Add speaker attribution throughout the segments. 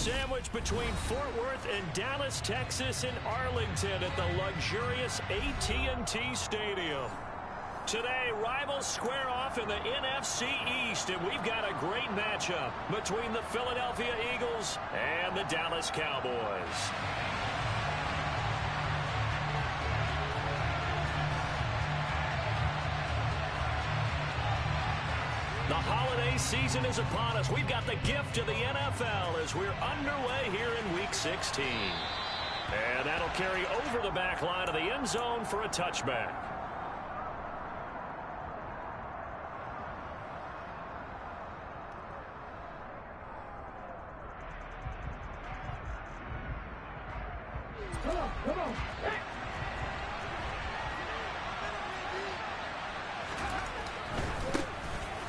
Speaker 1: sandwiched between Fort Worth and Dallas, Texas, and Arlington at the luxurious AT&T Stadium. Today, rivals square off in the NFC East, and we've got a great matchup between the Philadelphia Eagles and the Dallas Cowboys. The holiday season is upon us. We've got the gift of the NFL as we're underway here in Week 16. And that'll carry over the back line of the end zone for a touchback.
Speaker 2: Come on.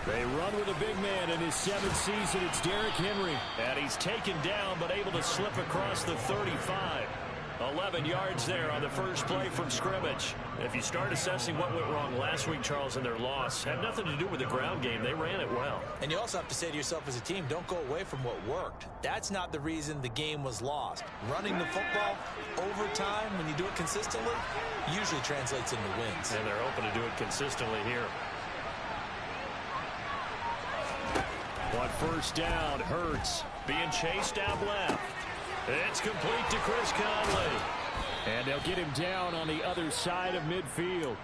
Speaker 1: They run with a big man in his 7th season. It's Derrick Henry. And he's taken down but able to slip across the 35. 11 yards there on the first play from scrimmage. If you start assessing what went wrong last week, Charles, in their loss, had nothing to do with the ground game. They ran it well.
Speaker 3: And you also have to say to yourself as a team, don't go away from what worked. That's not the reason the game was lost. Running the football over time, when you do it consistently, usually translates into wins.
Speaker 1: And they're hoping to do it consistently here. On first down, Hurts being chased out left. It's complete to Chris Conley. And they'll get him down on the other side of midfield.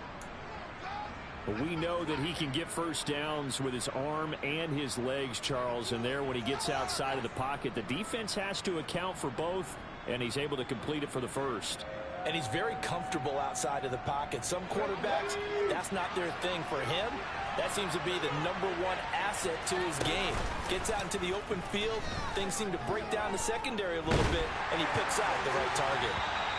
Speaker 1: But we know that he can get first downs with his arm and his legs, Charles. And there, when he gets outside of the pocket, the defense has to account for both, and he's able to complete it for the first.
Speaker 3: And he's very comfortable outside of the pocket. Some quarterbacks, that's not their thing. For him, that seems to be the #1 asset to his game. Gets out into the open field, things seem to break down the secondary a little bit, and he picks out the right target.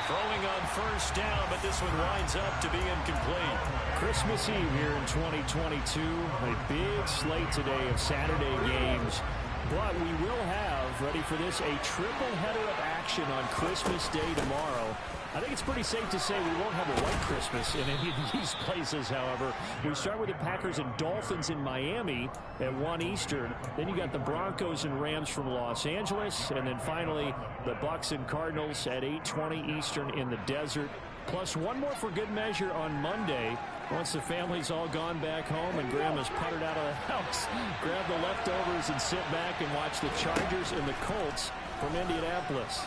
Speaker 1: Throwing on first down, but this one winds up to be incomplete. Christmas Eve here in 2022. A big slate today of Saturday games. But we will have, ready for this, a triple header of action on Christmas Day tomorrow. I think it's pretty safe to say we won't have a white Christmas in any of these places, however. We start with the Packers and Dolphins in Miami at 1 Eastern. Then you got the Broncos and Rams from Los Angeles. And then finally, the Bucs and Cardinals at 8:20 Eastern in the desert. Plus one more for good measure on Monday. Once the family's all gone back home and Grandma's puttered out of the house, grab the leftovers and sit back and watch the Chargers and the Colts from Indianapolis.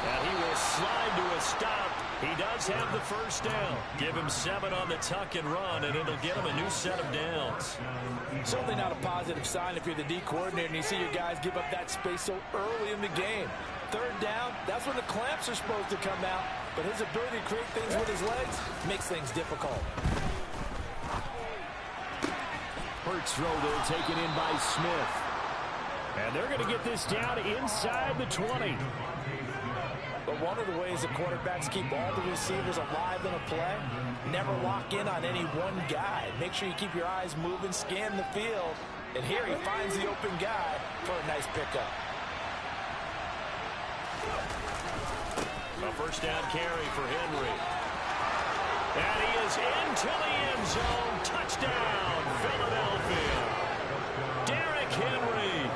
Speaker 1: And he will slide to a stop. He does have the first down. Give him 7 on the tuck and run, and it'll get him a new set of downs.
Speaker 3: Certainly not a positive sign if you're the D coordinator and you see your guys give up that space so early in the game. Third down, that's when the clamps are supposed to come out. But his ability to create things with his legs makes things difficult.
Speaker 1: Hurts throw there, taken in by Smith. And they're going to get this down inside the 20.
Speaker 3: But one of the ways the quarterbacks keep all the receivers alive in a play, never lock in on any one guy. Make sure you keep your eyes moving, scan the field. And here he finds the open guy for a nice pickup.
Speaker 1: A first down carry for Henry. And he is into the end zone. Touchdown, Philadelphia. Derrick Henry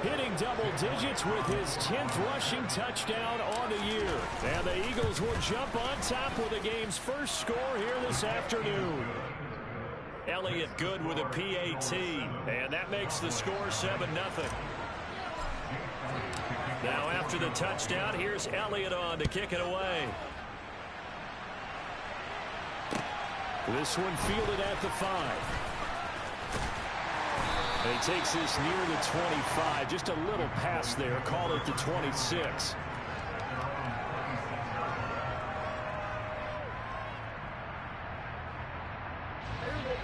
Speaker 1: hitting double digits with his 10th rushing touchdown on the year. And the Eagles will jump on top with the game's first score here this afternoon. Elliott good with a PAT. And that makes the score 7-0. Now after the touchdown, here's Elliott on to kick it away. This one fielded at the 5. And he takes this near the 25. Just a little pass there. Call it the 26.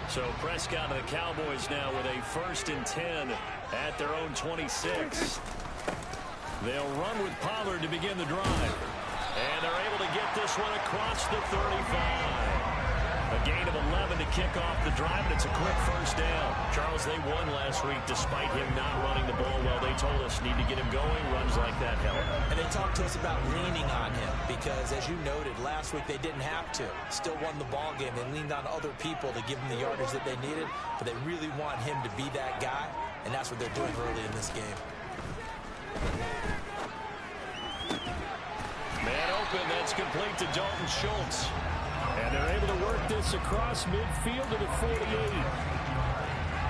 Speaker 1: So Prescott and the Cowboys now with a 1st and 10 at their own 26. They'll run with Pollard to begin the drive. And they're able to get this one across the 35. A gain of 11 to kick off the drive, and it's a quick first down. Charles, they won last week despite him not running the ball well. They told us need to get him going. Runs like that help.
Speaker 3: And they talked to us about leaning on him because, as you noted, last week they didn't have to. Still won the ball game. They leaned on other people to give them the yardage that they needed, but they really want him to be that guy, and that's what they're doing early in this game.
Speaker 1: open. That's complete to Dalton Schultz. And they're able to work this across midfield to the 48.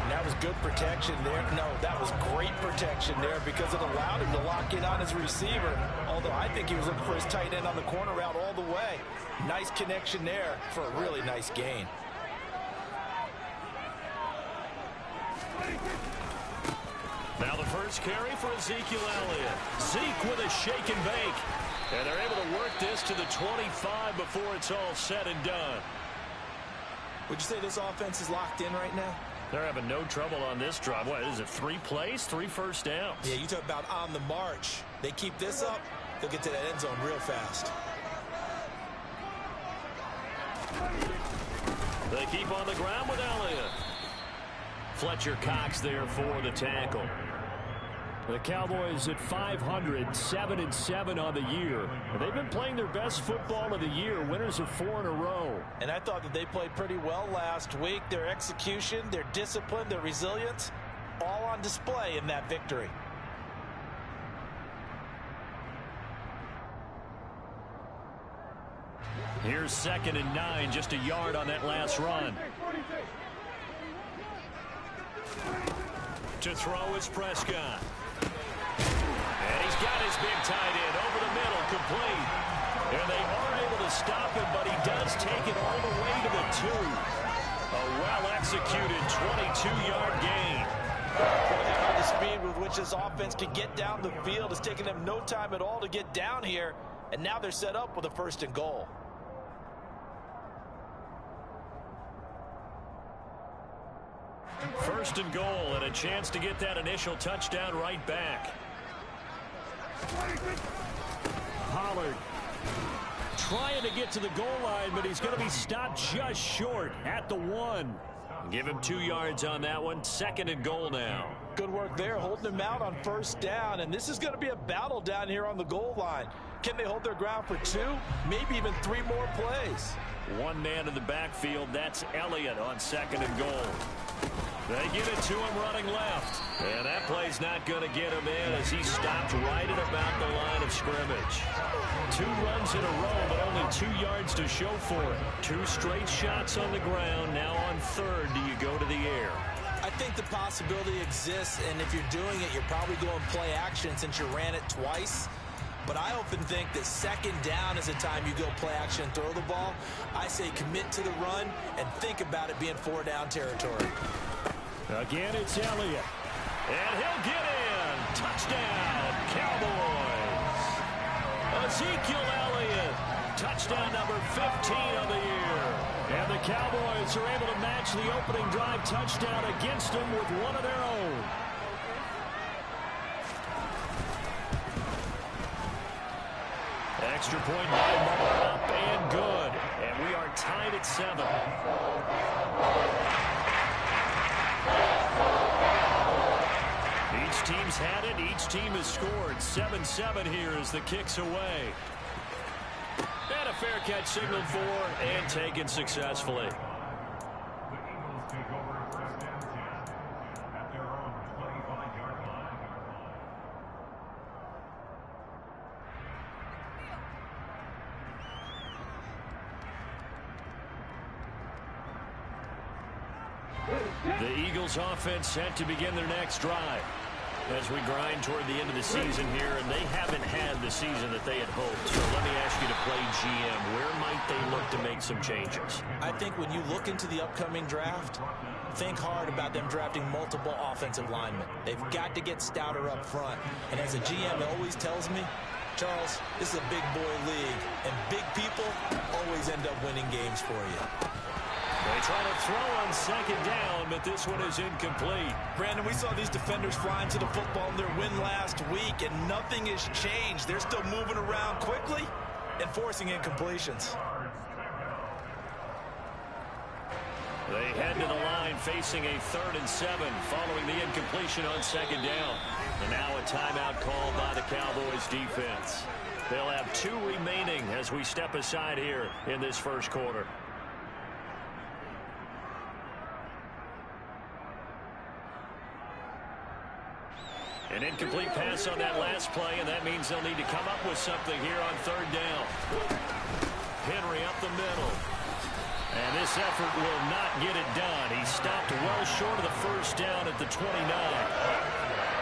Speaker 3: That was good protection there. No, that was great protection there because it allowed him to lock in on his receiver. Although I think he was looking for his tight end on the corner route all the way. Nice connection there for a really nice gain.
Speaker 1: Now the first carry for Ezekiel Elliott. Zeke with a shake and bake. And they're able to work this to the 25 before it's all said and done.
Speaker 3: Would you say this offense is locked in right now?
Speaker 1: They're having no trouble on this drive. What is it, 3 plays, 3 first downs?
Speaker 3: Yeah, you talk about on the march. They keep this up, they'll get to that end zone real fast.
Speaker 1: They keep on the ground with Elliott. Fletcher Cox there for the tackle. The Cowboys at 500, 7-7 on the year. They've been playing their best football of the year. Winners of 4 in a row.
Speaker 3: And I thought that they played pretty well last week. Their execution, their discipline, their resilience, all on display in that victory.
Speaker 1: Here's 2nd and 9, just a yard on that last run. To throw is Prescott. And he's got his big tight end over the middle, complete. And they are able to stop him, but he does take it all the way to the 2. A well-executed 22-yard gain.
Speaker 3: The speed with which this offense can get down the field. It's taken them no time at all to get down here. And now they're set up with a 1st and goal.
Speaker 1: First and goal, and a chance to get that initial touchdown right back. Pollard trying to get to the goal line, but he's going to be stopped just short at the 1. Give him 2 yards on that one. 2nd and goal now.
Speaker 3: Good work there, holding him out on 1st down, and this is going to be a battle down here on the goal line. Can they hold their ground for 2, maybe even 3 more plays?
Speaker 1: 1 man in the backfield. That's Elliott on 2nd and goal. They give it to him running left. And that play's not going to get him in as he stopped right at about the line of scrimmage. 2 runs in a row, but only 2 yards to show for it. 2 straight shots on the ground. Now on 3rd, do you go to the air?
Speaker 3: I think the possibility exists, and if you're doing it, you're probably going play action since you ran it twice. But I often think that 2nd down is the time you go play action and throw the ball. I say commit to the run and think about it being 4-down territory.
Speaker 1: Again, it's Elliott. And he'll get in. Touchdown, Cowboys. Ezekiel Elliott. Touchdown number 15 of the year. And the Cowboys are able to match the opening drive touchdown against them with one of their own. Extra point by Moore, up and good. And we are tied at 7. Each team's had it. Each team has scored. 7-7 here as the kick's away. And a fair catch signaled for and taken successfully. The Eagles offense set to begin their next drive as we grind toward the end of the season here, and they haven't had the season that they had hoped. So let me ask you to play GM. Where might they look to make some changes?
Speaker 3: I think when you look into the upcoming draft, think hard about them drafting multiple offensive linemen. They've got to get stouter up front. And as a GM always tells me, Charles, this is a big boy league, and big people always end up winning games for you.
Speaker 1: They try to throw on 2nd down, but this one is incomplete.
Speaker 3: Brandon, we saw these defenders flying to the football in their win last week, and nothing has changed. They're still moving around quickly and forcing incompletions.
Speaker 1: They head to the line facing a 3rd and 7 following the incompletion on 2nd down. And now a timeout called by the Cowboys defense. They'll have 2 remaining as we step aside here in this first quarter. An incomplete pass on that last play, and that means they'll need to come up with something here on third down. Henry up the middle. And this effort will not get it done. He stopped well short of the first down at the 29.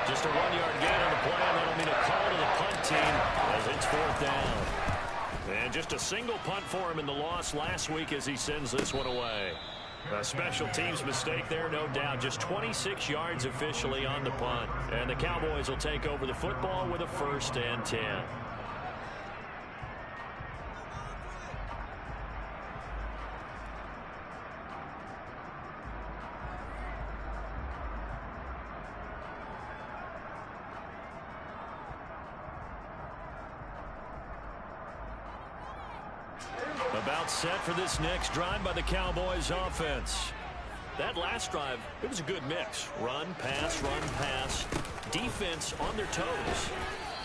Speaker 1: Just a 1-yard gain on the play, and that'll mean a call to the punt team as it's fourth down. And just a single punt for him in the loss last week as he sends this one away. A special teams mistake there, no doubt. Just 26 yards officially on the punt. And the Cowboys will take over the football with a 1st and 10. About set for this next drive by the Cowboys offense. That last drive, it was a good mix. Run, pass, defense on their toes.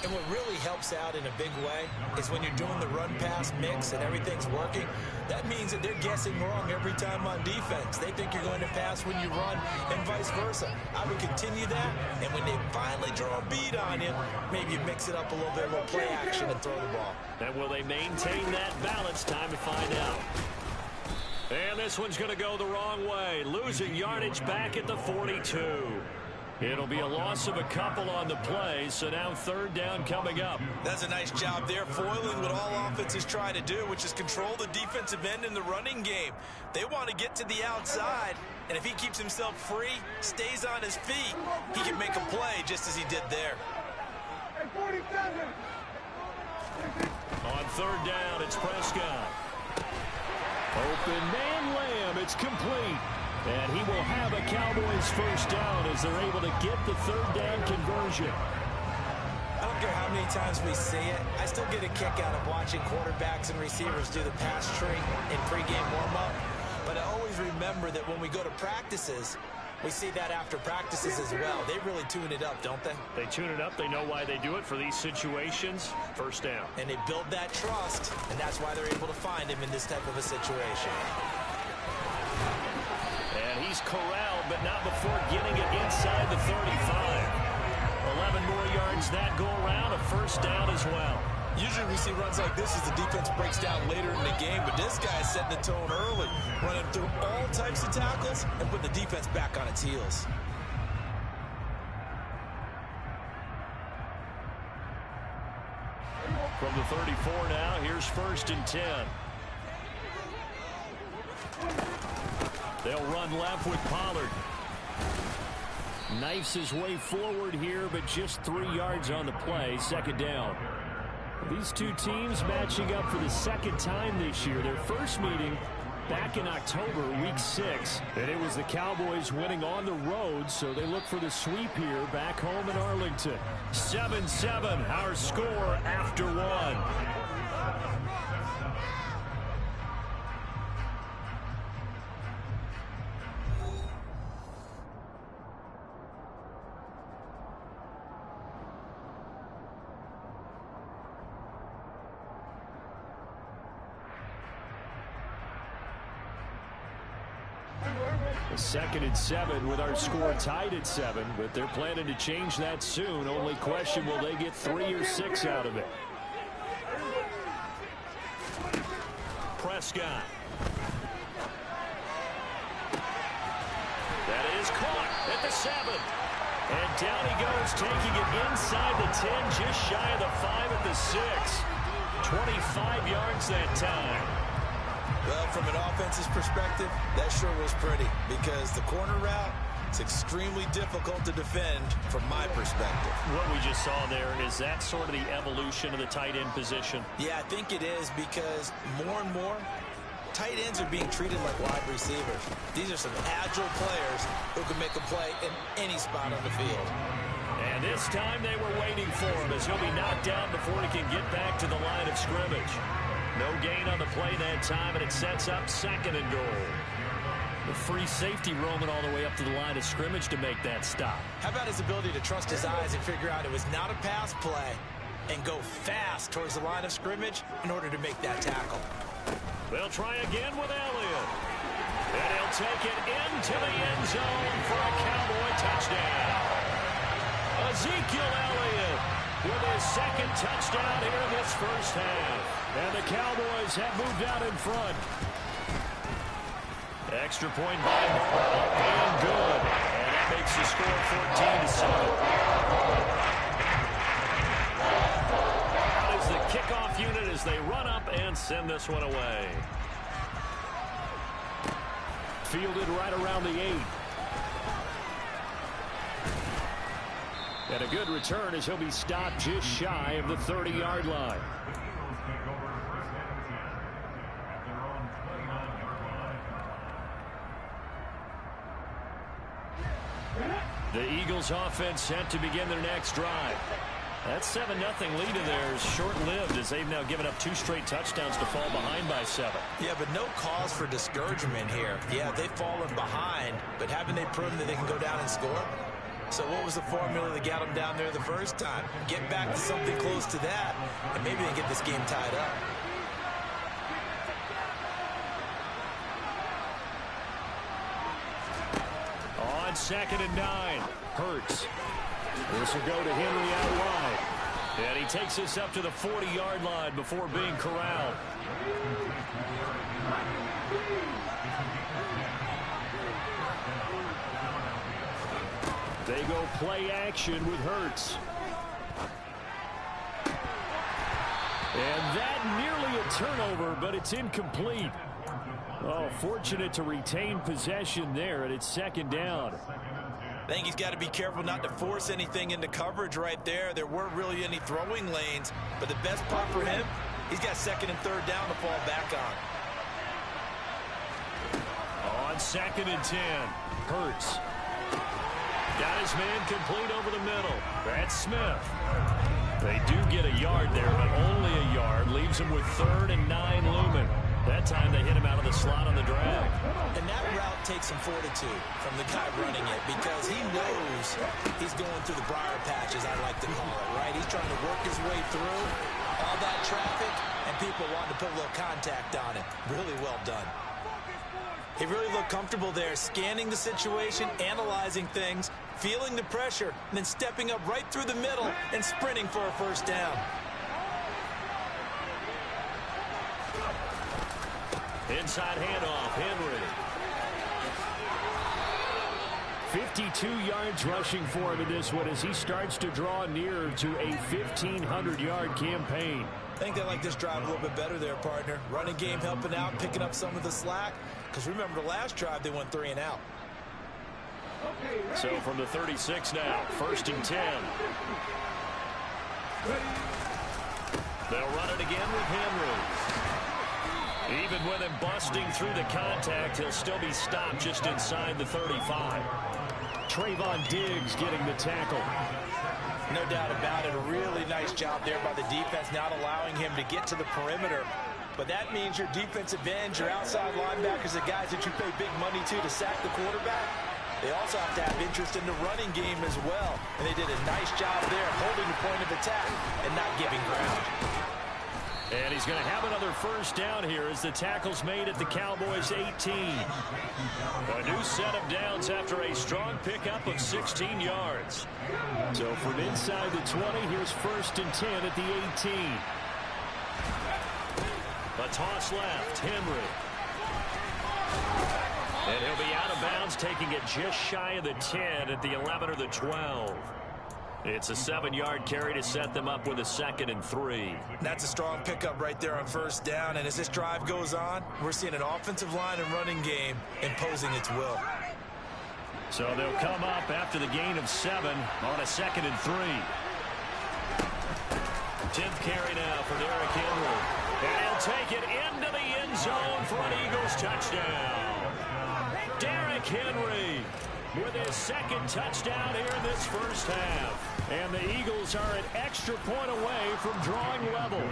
Speaker 3: And what really helps out in a big way is when you're doing the run-pass mix and everything's working, that means that they're guessing wrong every time on defense. They think you're going to pass when you run and vice versa. I would continue that, and when they finally draw a bead on you, maybe you mix it up a little bit, a little play action and throw the ball.
Speaker 1: And will they maintain that balance? Time to find out. And this one's going to go the wrong way. Losing yardage back at the 42. It'll be a loss of a couple on the play, so now third down coming up.
Speaker 3: That's a nice job there, foiling what all offenses try to do, which is control the defensive end in the running game. They want to get to the outside, and if he keeps himself free, stays on his feet, he can make a play just as he did there.
Speaker 1: On third down, it's Prescott. Open man Lamb, it's complete. And he will have a Cowboys first down as they're able to get the third down conversion.
Speaker 3: I don't care how many times we see it. I still get a kick out of watching quarterbacks and receivers do the pass tree in pregame warm-up. But I always remember that when we go to practices, we see that after practices as well. They really tune it up, don't they?
Speaker 1: They tune it up. They know why they do it for these situations. First down.
Speaker 3: And they build that trust, and that's why they're able to find him in this type of a situation.
Speaker 1: And he's corralled, but not before getting it inside the 35. 11 more yards that go around, a first down as well.
Speaker 3: Usually we see runs like this as the defense breaks down later in the game, but this guy's setting the tone early, running through all types of tackles and putting the defense back on its heels.
Speaker 1: From the 34 now, here's 1st and 10. They'll run left with Pollard. Knifes his way forward here, but just 3 yards on the play. Second down. These two teams matching up for the second time this year. Their first meeting back in October, week 6. And it was the Cowboys winning on the road, so they look for the sweep here back home in Arlington. 7-7, our score after 1. Second and 7 with our score tied at 7, but they're planning to change that soon. Only question, will they get 3 or 6 out of it? Prescott. That is caught at the 7. And down he goes, taking it inside the 10, just shy of the 5 at the 6. 25 yards that time.
Speaker 3: Well, from an offense's perspective, that sure was pretty because the corner route is extremely difficult to defend from my perspective.
Speaker 1: What we just saw there, is that sort of the evolution of the tight end position?
Speaker 3: Yeah, I think it is because more and more tight ends are being treated like wide receivers. These are some agile players who can make a play in any spot on the field.
Speaker 1: And this time they were waiting for him as he'll be knocked down before he can get back to the line of scrimmage. No gain on the play that time, and it sets up 2nd and goal. The free safety roaming all the way up to the line of scrimmage to make that stop.
Speaker 3: How about his ability to trust his eyes and figure out it was not a pass play and go fast towards the line of scrimmage in order to make that tackle.
Speaker 1: They'll try again with Elliott. And he'll take it into the end zone for a Cowboy touchdown. Ezekiel Elliott with his second touchdown here in this first half. And the Cowboys have moved out in front. Extra point by Moore, up and good. And that makes the score 14-7. That is the kickoff unit as they run up and send this one away. Fielded right around the 8. And a good return as he'll be stopped just shy of the 30-yard line. The Eagles offense set to begin their next drive. That 7-0 lead of theirs short-lived as they've now given up 2 straight touchdowns to fall behind by 7.
Speaker 3: Yeah, but no cause for discouragement here. Yeah, they've fallen behind, but haven't they proven that they can go down and score? So what was the formula that got them down there the first time? Get back to something close to that, and maybe they get this game tied up.
Speaker 1: On 2nd and 9, Hurts. This will go to Henry out wide. And he takes this up to the 40-yard line before being corralled. They go play action with Hurts. And that nearly a turnover, but it's incomplete. Oh, fortunate to retain possession there, and it's 2nd down.
Speaker 3: I think he's got to be careful not to force anything into coverage right there. There weren't really any throwing lanes, but the best part for him, he's got 2nd and 3rd down to fall back on.
Speaker 1: On 2nd and 10, Hurts. Got his man complete over the middle. That's Smith. They do get a yard there, but only a yard. Leaves him with 3rd and 9 looming. That time they hit him out of the slot on the drag.
Speaker 3: And that route takes some fortitude from the guy running it because he knows he's going through the briar patch, as I like to call it, right? He's trying to work his way through all that traffic, and people want to put a little contact on it. Really well done. He really looked comfortable there, scanning the situation, analyzing things, feeling the pressure, and then stepping up right through the middle and sprinting for a first down.
Speaker 1: Inside handoff, Henry. 52 yards rushing for him in this one as he starts to draw near to a 1,500-yard campaign.
Speaker 3: I think they like this drive a little bit better there, partner. Running game helping out, picking up some of the slack. Because remember, the last drive, they went 3 and out.
Speaker 1: So from the 36 now, 1st and 10. They'll run it again with Henry. Even with him busting through the contact, he'll still be stopped just inside the 35. Trayvon Diggs getting the tackle.
Speaker 3: No doubt about it. A really nice job there by the defense, not allowing him to get to the perimeter. But that means your defensive ends, your outside linebackers, the guys that you pay big money to sack the quarterback, they also have to have interest in the running game as well. And they did a nice job there holding the point of attack and not giving ground.
Speaker 1: And he's going to have another first down here as the tackle's made at the Cowboys 18. A new set of downs after a strong pickup of 16 yards. So from inside the 20, here's 1st and 10 at the 18. A toss left, Henry. And he'll be out of bounds, taking it just shy of the 10 at the 11 or the 12. It's a 7-yard carry to set them up with a 2nd and 3.
Speaker 3: That's a strong pickup right there on first down. And as this drive goes on, we're seeing an offensive line and running game imposing its will.
Speaker 1: So they'll come up after the gain of 7 on a 2nd and 3. 10th carry now for Derrick Henry. And he'll take it into the end zone for an Eagles touchdown. Derrick Henry with his 2nd touchdown here in this first half. And the Eagles are an extra point away from drawing level.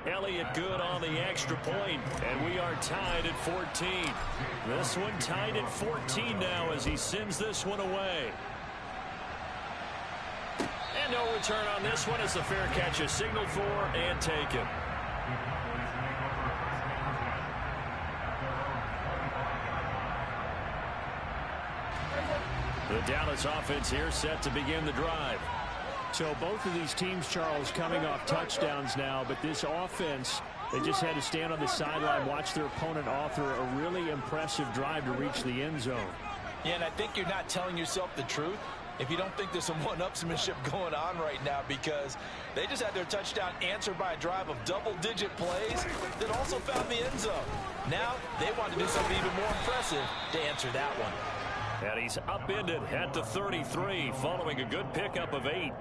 Speaker 1: Elliott good on the extra point, and we are tied at 14. This one tied at 14 now as he sends this one away. And no return on this one as the fair catch is signaled for and taken. The Dallas offense here set to begin the drive. So both of these teams, Charles, coming off touchdowns now, but this offense, they just had to stand on the sideline, watch their opponent author a really impressive drive to reach the end zone.
Speaker 3: Yeah, and I think you're not telling yourself the truth if you don't think there's some one-upsmanship going on right now, because they just had their touchdown answered by a drive of double-digit plays that also found the end zone. Now they want to do something even more impressive to answer that one.
Speaker 1: And he's upended at the 33 following a good pickup of 8.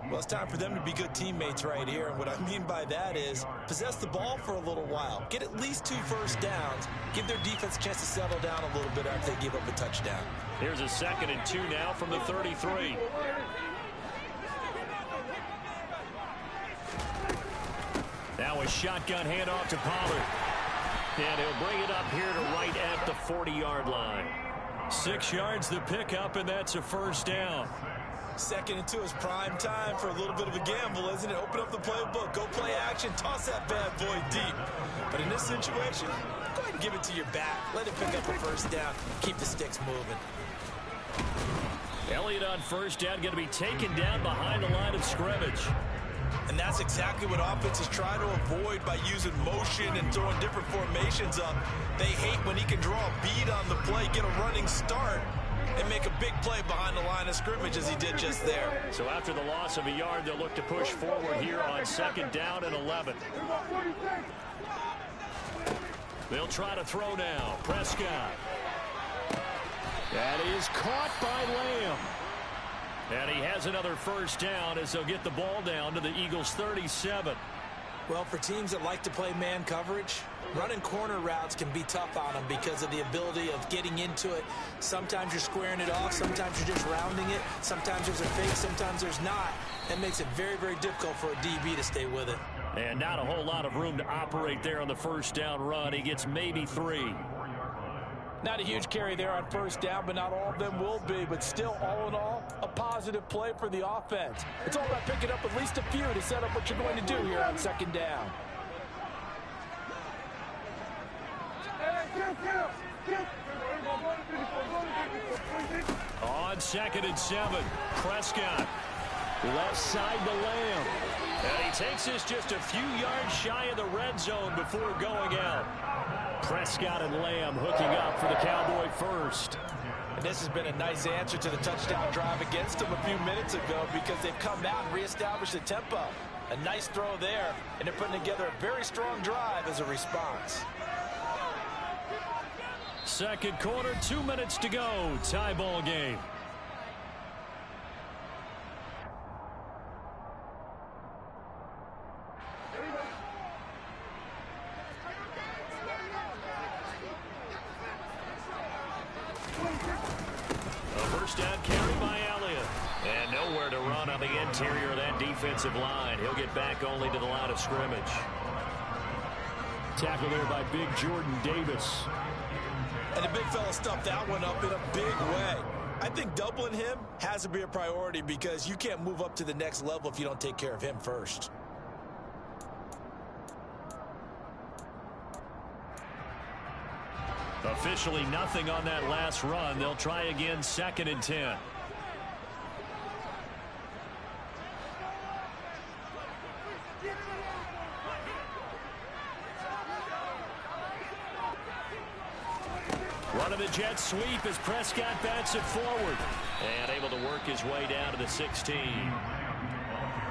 Speaker 3: Well, it's time for them to be good teammates right here. And what I mean by that is possess the ball for a little while. Get at least 2 first downs. Give their defense a chance to settle down a little bit after they give up a touchdown.
Speaker 1: Here's a 2nd and 2 now from the 33. Now a shotgun handoff to Pollard. And he'll bring it up here to right at the 40-yard line. 6 yards the pickup, and that's a first down.
Speaker 3: 2nd and 2 is prime time for a little bit of a gamble, isn't it? Open up the playbook, go play action, toss that bad boy deep. But in this situation, go ahead and give it to your back. Let it pick up a first down. Keep the sticks moving.
Speaker 1: Elliott on first down, going to be taken down behind the line of scrimmage.
Speaker 3: And that's exactly what offenses try to avoid by using motion and throwing different formations up. They hate when he can draw a bead on the play, get a running start, and make a big play behind the line of scrimmage as he did just there.
Speaker 1: So after the loss of a yard, they'll look to push forward here on 2nd down and 11. They'll try to throw now. Prescott. That is caught by Lamb. And he has another first down as they'll get the ball down to the Eagles' 37.
Speaker 3: Well, for teams that like to play man coverage, running corner routes can be tough on them because of the ability of getting into it. Sometimes you're squaring it off. Sometimes you're just rounding it. Sometimes there's a fake. Sometimes there's not. That makes it very, very difficult for a DB to stay with it.
Speaker 1: And not a whole lot of room to operate there on the first down run. He gets maybe 3.
Speaker 3: Not a huge carry there on first down, but not all of them will be. But still, all in all, a positive play for the offense. It's all about picking up at least a few to set up what you're going to do here on 2nd down.
Speaker 1: On 2nd and 7, Prescott. Left side to Lamb. And he takes this just a few yards shy of the red zone before going out. Prescott and Lamb hooking up for the Cowboy first.
Speaker 3: And this has been a nice answer to the touchdown drive against them a few minutes ago because they've come out and reestablished the tempo. A nice throw there, and they're putting together a very strong drive as a response.
Speaker 1: 2nd quarter, 2 minutes to go. Tie ball game. Down carry by Elliott. And nowhere to run on the interior of that defensive line. He'll get back only to the line of scrimmage. Tackle there by big Jordan Davis.
Speaker 3: And the big fella stuffed that one up in a big way. I think doubling him has to be a priority because you can't move up to the next level if you don't take care of him first.
Speaker 1: Officially nothing on that last run. They'll try again 2nd and 10. One of the Jets sweep as Prescott bats it forward. And able to work his way down to the 16.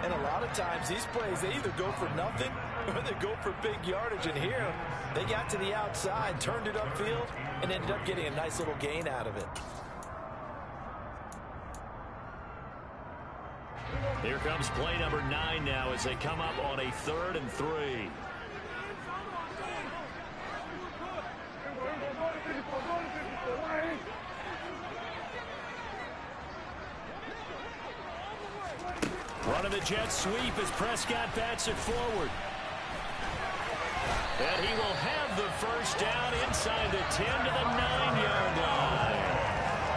Speaker 3: And a lot of times these plays, they either go for nothing or they go for big yardage. And here, they got to the outside, turned it upfield, and ended up getting a nice little gain out of it.
Speaker 1: Here comes play number 9 now as they come up on a 3rd and 3. One of the Jets sweep as Prescott bats it forward. And he will have the first down inside the 10 to the 9-yard line.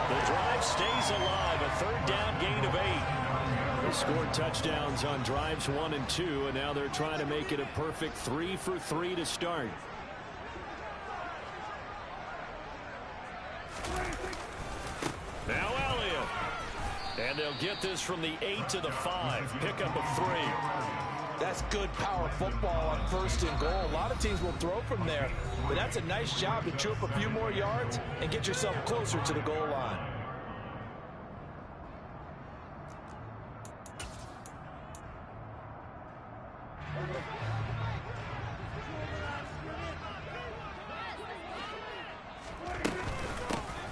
Speaker 1: The drive stays alive, a 3rd down gain of 8. They scored touchdowns on drives 1 and 2, and now they're trying to make it a perfect 3 for 3 to start. Now Elliott. And they'll get this from the 8 to the 5. Pickup of 3.
Speaker 3: That's good power football on 1st and goal. A lot of teams will throw from there, but that's a nice job to chew up a few more yards and get yourself closer to the goal line.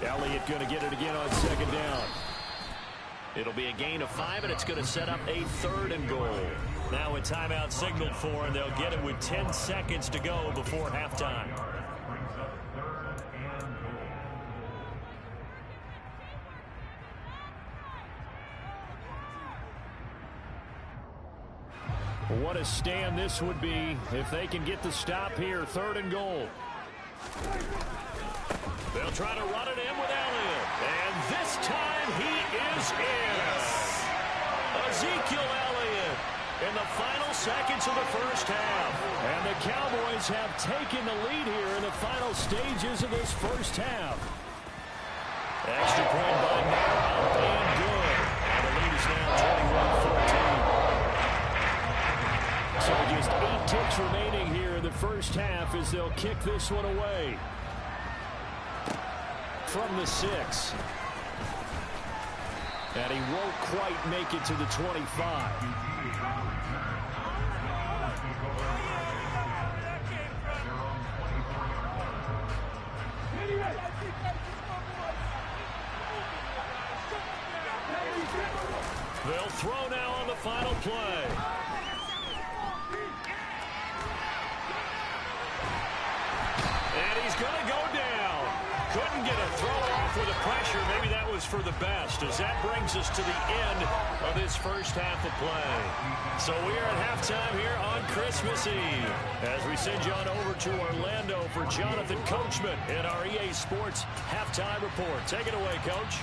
Speaker 1: Elliott going to get it again on 2nd down. It'll be a gain of 5, and it's going to set up a 3rd and goal. Now a timeout signaled for, and they'll get it with 10 seconds to go before halftime. What a stand this would be if they can get the stop here. 3rd and goal. They'll try to run it in with Elliott. And this time he is in. Yes. Ezekiel Elliott in the final seconds of the 1st half. And the Cowboys have taken the lead here in the final stages of this 1st half. Extra point by Merrill being good. And the lead is now 21-14. So just 8 ticks remaining here in the 1st half as they'll kick this one away. From the 6. And he won't quite make it to the 25. They'll throw now on the final play. And he's going to go down. Couldn't get a throw off with the pressure. Maybe that was for the best, as that brings us to the end of this 1st half of play. So we are at halftime here on Christmas Eve as we send you on over to Orlando for Jonathan Coachman in our EA Sports Halftime Report. Take it away, Coach.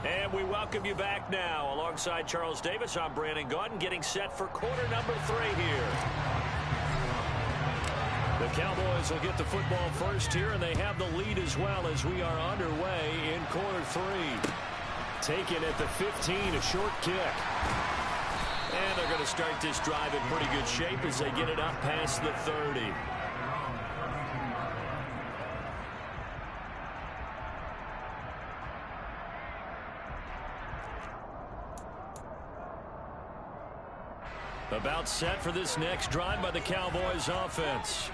Speaker 1: And we welcome you back now. Alongside Charles Davis, I'm Brandon Gaudin, getting set for quarter number 3 here. The Cowboys will get the football first here, and they have the lead as well as we are underway in quarter 3. Taken at the 15, a short kick. And they're going to start this drive in pretty good shape as they get it up past the 30. About set for this next drive by the Cowboys offense.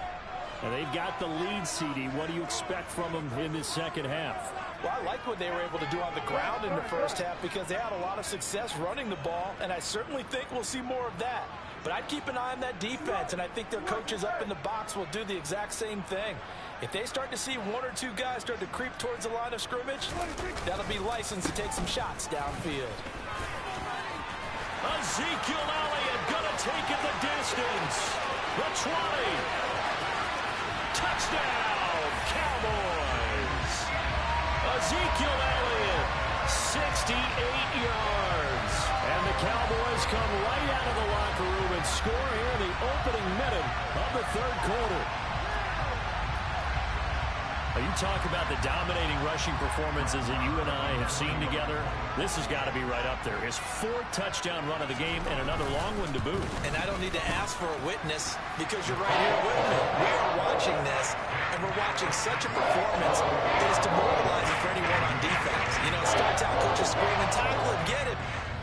Speaker 1: And they've got the lead, CD. What do you expect from them in this 2nd half?
Speaker 3: Well, I like what they were able to do on the ground in the 1st half because they had a lot of success running the ball, and I certainly think we'll see more of that. But I'd keep an eye on that defense, and I think their coaches up in the box will do the exact same thing. If they start to see 1 or 2 guys start to creep towards the line of scrimmage, that'll be licensed to take some shots downfield.
Speaker 1: Ezekiel Elliott gonna take it the distance. The 20. Touchdown, Cowboys. Ezekiel Elliott, 68 yards. And the Cowboys come right out of the locker room and score here in the opening minute of the 3rd quarter. You talk about the dominating rushing performances that you and I have seen together. This has got to be right up there. His 4th touchdown run of the game and another long one to boot. And
Speaker 3: I don't need to ask for a witness because you're right here with me. We are watching this, and we're watching such a performance that is demoralizing for anyone on defense. You know, it starts out coaches screaming, tackle him, get him.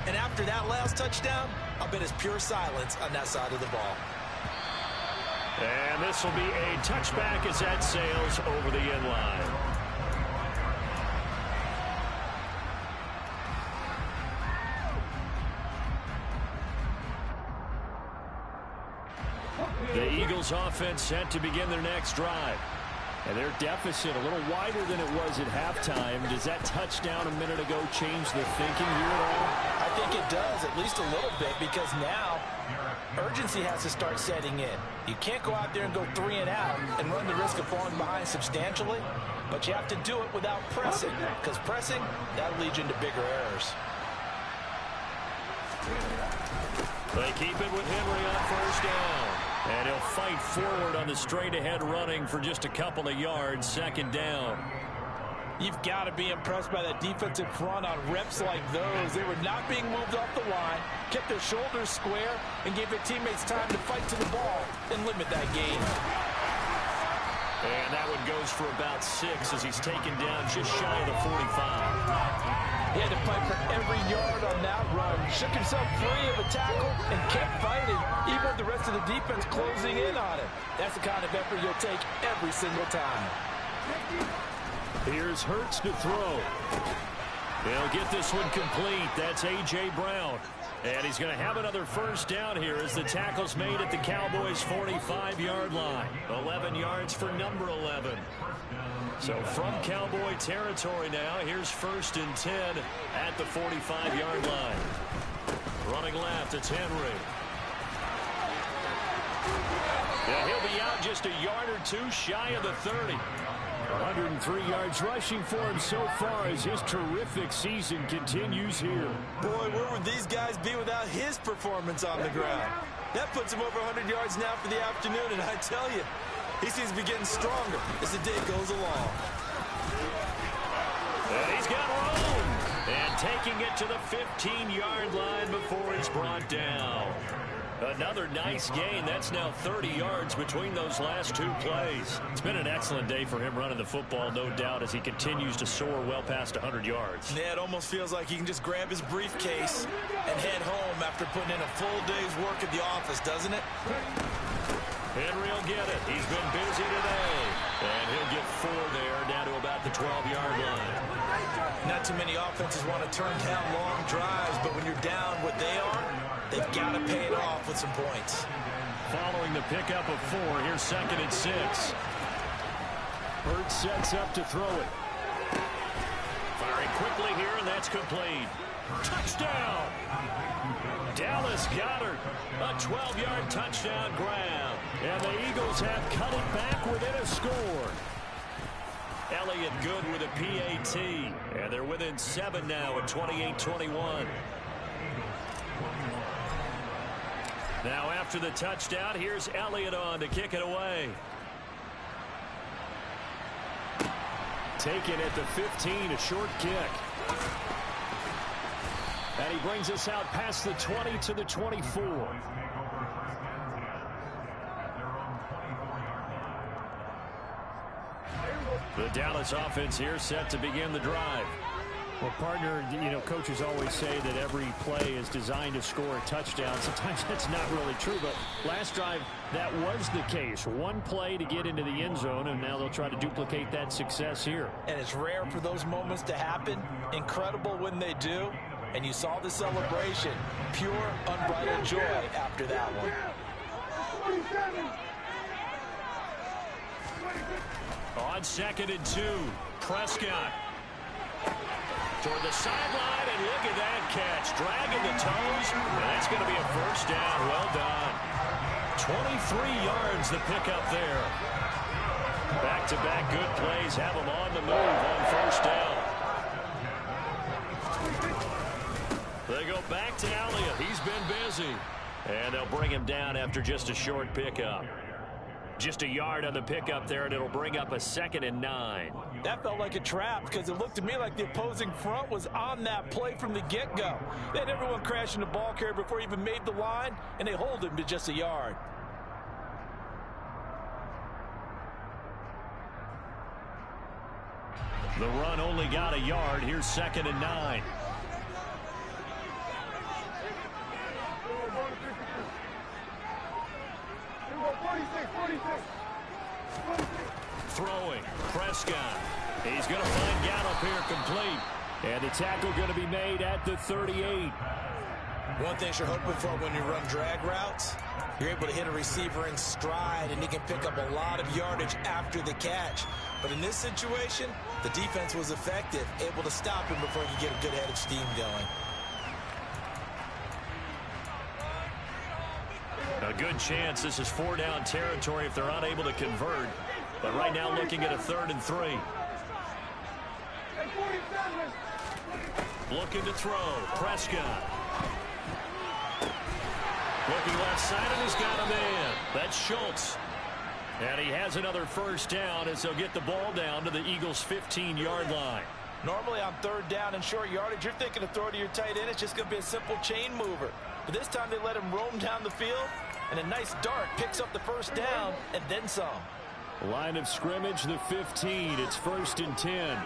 Speaker 3: And after that last touchdown, I'll bet it's pure silence on that side of the ball.
Speaker 1: And this will be a touchback as that sails over the end line. The Eagles offense set to begin their next drive. And their deficit a little wider than it was at halftime. Does that touchdown a minute ago change the thinking here at all?
Speaker 3: I think it does, at least a little bit, because now urgency has to start setting in. You can't go out there and go 3 and out and run the risk of falling behind substantially, but you have to do it without pressing, because pressing, that'll lead you into bigger errors.
Speaker 1: They keep it with Henry on 1st down. And he'll fight forward on the straight-ahead running for just a couple of yards. 2nd down.
Speaker 3: You've got to be impressed by that defensive front on reps like those. They were not being moved off the line, kept their shoulders square, and gave their teammates time to fight to the ball and limit that gain.
Speaker 1: And that one goes for about 6 as he's taken down just shy of the 45.
Speaker 3: He had to fight for every yard on that run. Shook himself free of a tackle and kept fighting, even with the rest of the defense closing in on him. That's the kind of effort you'll take every single time.
Speaker 1: Here's Hurts to throw. He'll get this one complete. That's A.J. Brown. And he's going to have another first down here as the tackle's made at the Cowboys' 45-yard line. 11 yards for number 11. So from Cowboy territory now, here's 1st and 10 at the 45-yard line. Running left, it's Henry. Yeah, he'll be out just a yard or 2 shy of the 30. 103 yards rushing for him so far as his terrific season continues here.
Speaker 3: Boy, where would these guys be without his performance on the ground? That puts him over 100 yards now for the afternoon, and I tell you, he seems to be getting stronger as the day goes along.
Speaker 1: And he's got room. And taking it to the 15-yard line before he's brought down. Another nice gain. That's now 30 yards between those last 2 plays. It's been an excellent day for him running the football, no doubt, as he continues to soar well past 100 yards.
Speaker 3: Yeah, it almost feels like he can just grab his briefcase and head home after putting in a full day's work at the office, doesn't it?
Speaker 1: Henry will get it. He's been busy today. And he'll get 4 there, down to about the 12-yard line.
Speaker 3: Not too many offenses want to turn down long drives, but when you're down what they are, they've got to pay it off with some points.
Speaker 1: Following the pickup of 4, here's 2nd and 6. Hurts sets up to throw it. Firing quickly here, and that's complete. Touchdown! Dallas Goedert, a 12-yard touchdown grab. And the Eagles have cut it back within a score. Elliott good with a PAT. And they're within 7 now at 28-21. Now after the touchdown, here's Elliott on to kick it away. Taken at the 15, a short kick. And he brings us out past the 20 to the 24. The Dallas offense here set to begin the drive. Well, partner, you know, coaches always say that every play is designed to score a touchdown. Sometimes that's not really true, but last drive, that was the case. One play to get into the end zone, and now they'll try to duplicate that success here. And it's rare for those moments to happen. Incredible when they do. And you saw the celebration. Pure, unbridled joy after that one. On 2nd and 2, Prescott. Toward the sideline, and look at that catch. Dragging the toes, and that's going to be a first down. Well done. 23 yards the pickup there. Back-to-back good plays have them on the move on first down. They go back to Elliott. He's been busy. And they'll bring him down after just a short pickup. Just a yard on the pickup there, and it'll bring up a 2nd and 9. That felt like a trap because it looked to me like the opposing front was on that play from the get-go. They had everyone crashing the ball carrier before he even made the line, and they hold him to just a yard. The run only got a yard. Here's 2nd and 9. Throwing, Prescott. He's going to find Gallup here complete. And the tackle going to be made at the 38. One thing you're hoping for when you run drag routes, you're able to hit a receiver in stride, and he can pick up a lot of yardage after the catch. But in this situation, the defense was effective, able to stop him before he could get a good head of steam going. A good chance this is 4-down territory if they're unable to convert. But right now looking at a 3rd and 3. Looking to throw. Prescott. Looking left side, and he's got him in. That's Schultz. And he has another first down as they'll get the ball down to the Eagles' 15-yard line.
Speaker 3: Normally on third down and short yardage, you're thinking of throw to your tight end. It's just going to be a simple chain mover. But this time they let him roam down the field, and a nice dart picks up the first down and then some.
Speaker 1: Line of scrimmage, the 15. It's 1st and 10.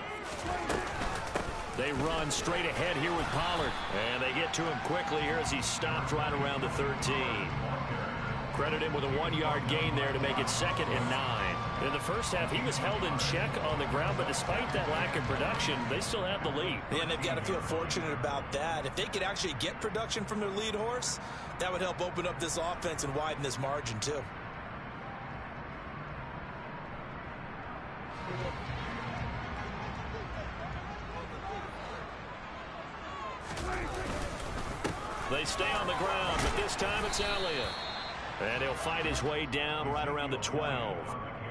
Speaker 1: They run straight ahead here with Pollard. And they get to him quickly here as he stopped right around the 13. Credit him with a 1-yard gain there to make it 2nd and 9. In the first half, he was held in check on the ground, but despite that lack of production, they still have the lead.
Speaker 3: And they've got to feel fortunate about that. If they could actually get production from their lead horse, that would help open up this offense and widen this margin too.
Speaker 1: They stay on the ground, but this time it's Elliott. And he'll fight his way down right around the 12.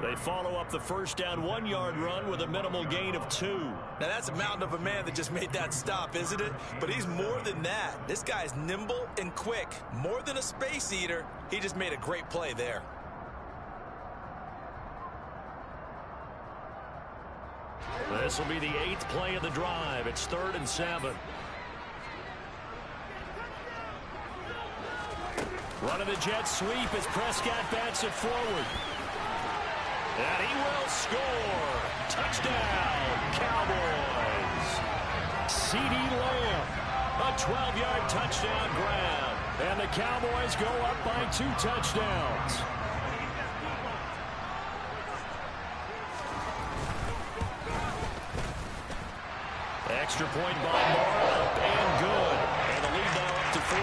Speaker 1: They follow up the first down 1-yard run with a minimal gain of 2.
Speaker 3: Now that's a mountain of a man that just made that stop, isn't it? But he's more than that. This guy's nimble and quick. More than a space eater. He just made a great play there.
Speaker 1: This will be the 8th play of the drive. It's 3rd and 7. Running the jet sweep as Prescott bats it forward. And he will score. Touchdown, Cowboys. CeeDee Lamb, a 12-yard touchdown grab. And the Cowboys go up by 2 touchdowns. Extra point by Moore, up and good. And the lead now up to 14.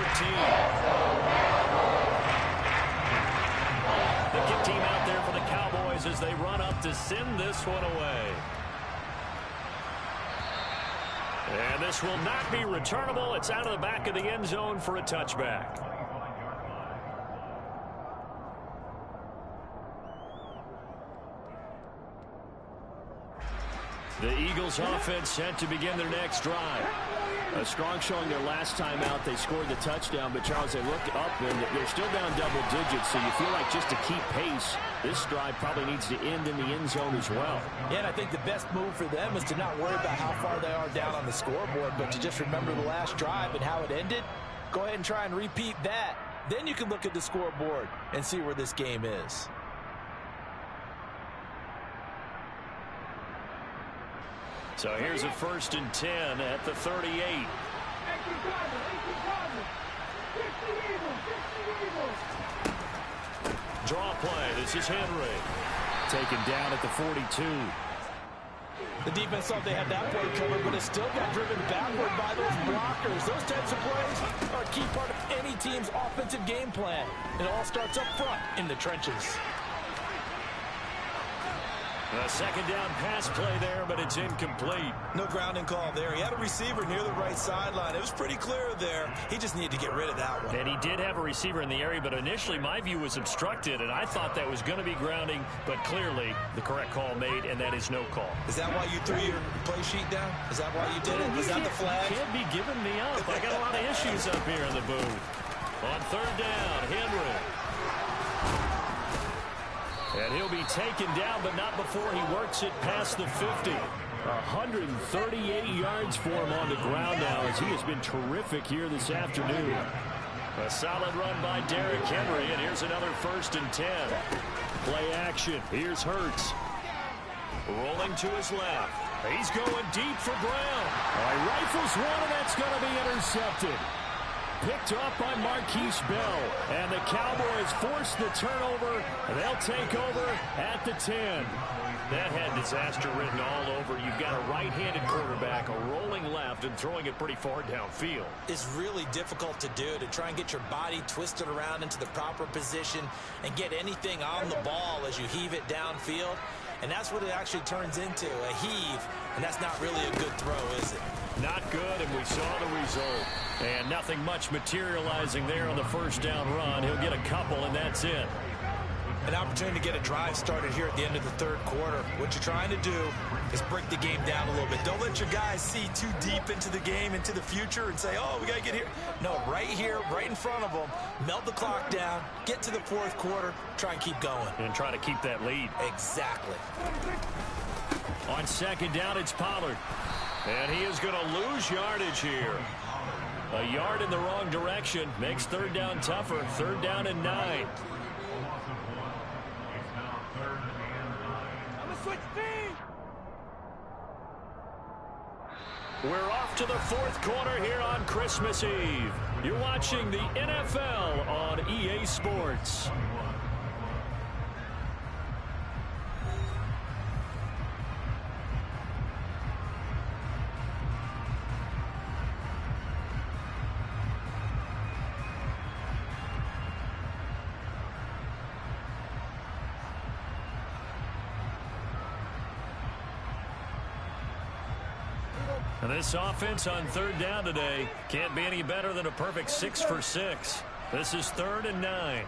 Speaker 1: The kick team out there for the Cowboys as they run up to send this one away. And this will not be returnable. It's out of the back of the end zone for a touchback. The Eagles offense set to begin their next drive. A strong showing their last time out. They scored the touchdown, but Charles, they look up and they're still down double digits, so you feel like just to keep pace, this drive probably needs to end in the end zone as well.
Speaker 3: Yeah, and I think the best move for them is to not worry about how far they are down on the scoreboard, but to just remember the last drive and how it ended. Go ahead and try and repeat that. Then you can look at the scoreboard and see where this game is.
Speaker 1: So here's a 1st and 10 at the 38. Draw play. This is Henry. Taken down at the 42.
Speaker 3: The defense thought they had that play covered, but it still got driven backward by those blockers. Those types of plays are a key part of any team's offensive game plan. It all starts up front in the trenches.
Speaker 1: A 2nd down pass play there, but it's incomplete.
Speaker 3: No grounding call there. He had a receiver near the right sideline. It was pretty clear there. He just needed to get rid of that one.
Speaker 1: And he did have a receiver in the area, but initially my view was obstructed, and I thought that was going to be grounding, but clearly the correct call made, and that is no call.
Speaker 3: Is that why you threw your play sheet down? Is that why you did it? Was that the flag?
Speaker 1: You can't be giving me up. I got a lot of issues up here in the booth. On 3rd down, Henry. And he'll be taken down, but not before he works it past the 50. 138 yards for him on the ground now as he has been terrific here this afternoon. A solid run by Derrick Henry, and here's another 1st and 10. Play action. Here's Hurts. Rolling to his left. He's going deep for Brown. Rifles one, and that's going to be intercepted. Picked up by Marquise Bell. And the Cowboys force the turnover. And they'll take over at the 10. That had disaster written all over. You've got a right-handed quarterback, a rolling left, and throwing it pretty far downfield.
Speaker 3: It's really difficult to do, to try and get your body twisted around into the proper position and get anything on the ball as you heave it downfield. And that's what it actually turns into, a heave. And that's not really a good throw, is it?
Speaker 1: Not good, and we saw the result. And nothing much materializing there on the first down run. He'll get a couple, and that's it.
Speaker 3: An opportunity to get a drive started here at the end of the third quarter. What you're trying to do is break the game down a little bit. Don't let let your guys see too deep into the game, into the future, and say, oh, we got to get here. No, right here, right in front of them, melt the clock down, get to the fourth quarter, try and keep going.
Speaker 1: And try to keep that lead.
Speaker 3: Exactly.
Speaker 1: On second down, it's Pollard. And he is going to lose yardage here. A yard in the wrong direction makes third down tougher. Third down and 9. We're off to the fourth quarter here on Christmas Eve. You're watching the NFL on EA Sports. And this offense on third down today can't be any better than a perfect 6 for 6. This is 3rd and 9.